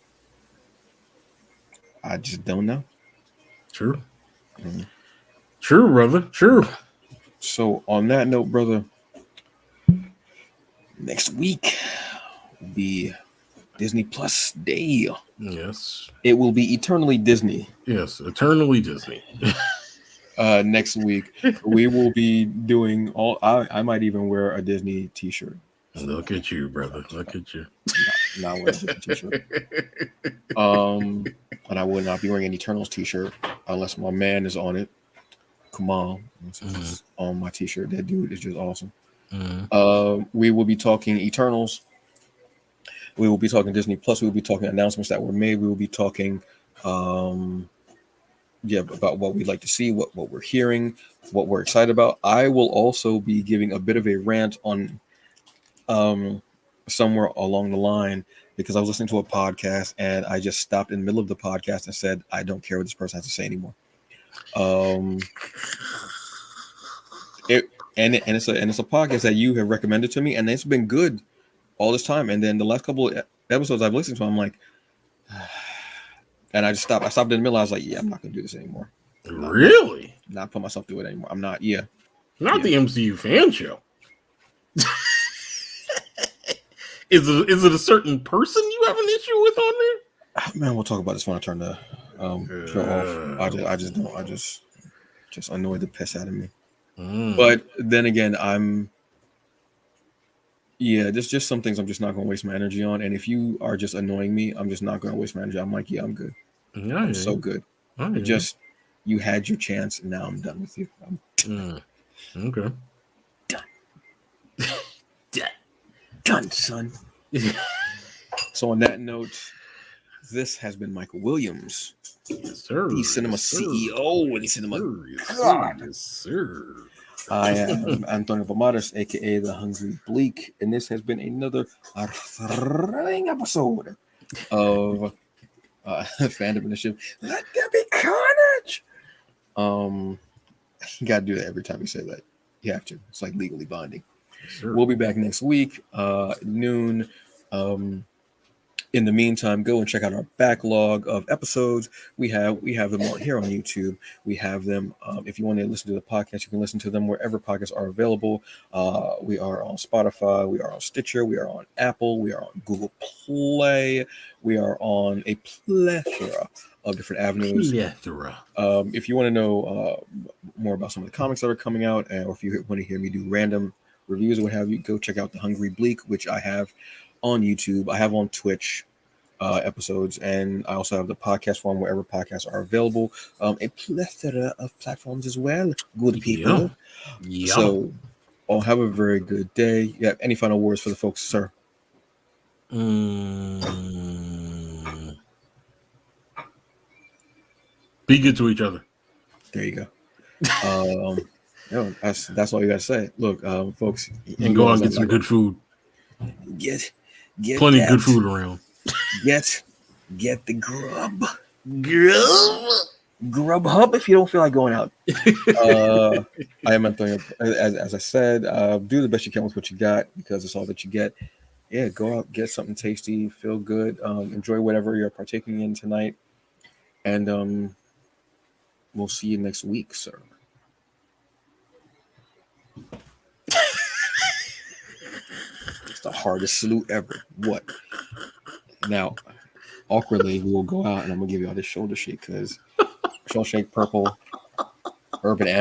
I just don't know. True. True, brother. True. So on that note, brother, next week will be Disney Plus Day. Yes. It will be eternally Disney. Yes, eternally Disney. Next week we will be doing all. I might even wear a Disney T-shirt. Look at you, brother. Look at you. Not wearing a Disney T-shirt. And I will not be wearing an Eternals T-shirt unless my man is on it. Come on, on my T-shirt. That dude is just awesome. We will be talking Eternals. We will be talking Disney Plus. We will be talking announcements that were made. We will be talking, about what we'd like to see, what we're hearing, what we're excited about. I will also be giving a bit of a rant on somewhere along the line, because I was listening to a podcast and I just stopped in the middle of the podcast and said, I don't care what this person has to say anymore. It's a podcast that you have recommended to me, and it's been good all this time. And then the last couple of episodes I've listened to, I'm like, and I just stopped. I stopped in the middle. I was like, yeah, I'm not gonna do this anymore. Really? Not put myself through it anymore. I'm not. Not the MCU fan show. Is it a certain person you have an issue with on there? Man, we'll talk about this when I turn the show off. I just annoy the piss out of me. But then again, there's just some things I'm just not going to waste my energy on. And if you are just annoying me, I'm just not going to waste my energy. I'm like, I'm good. I'm so good. You had your chance, and now I'm done with you. Okay. Done, son. So on that note, this has been Michael Williams, the cinema CEO and the cinema god. Yes, sir. I am Antonio Pomares, aka the Hungry Bleak, and this has been another thrilling episode of Fandom Initiative. Let there be carnage. You gotta do that every time you say that. You have to. It's like legally binding. Sure. We'll be back next week, noon. In the meantime, go and check out our backlog of episodes. We have them all here on YouTube. We have them. If you want to listen to the podcast, you can listen to them wherever podcasts are available. We are on Spotify. We are on Stitcher. We are on Apple. We are on Google Play. We are on a plethora of different avenues. If you want to know more about some of the comics that are coming out, or if you want to hear me do random reviews or what have you, go check out The Hungry Bleak, which I have on YouTube. I have on Twitch. episodes, and I also have the podcast form wherever podcasts are available. A plethora of platforms as well. Good people. Yeah. So, I'll have a very good day. You have any final words for the folks, sir? Be good to each other. There you go. That's all you gotta say. Look, folks, And go out and get some good food. Get Plenty that. good food around. Get the grub. Grubhub if you don't feel like going out. I am Antonio. As I said, do the best you can with what you got because it's all that you get. Yeah, go out, get something tasty, feel good, enjoy whatever you're partaking in tonight, and we'll see you next week, sir. It's the hardest salute ever. What? Now, awkwardly, we will go out and I'm gonna give you all this shoulder shake because Shawshank Purple, Urban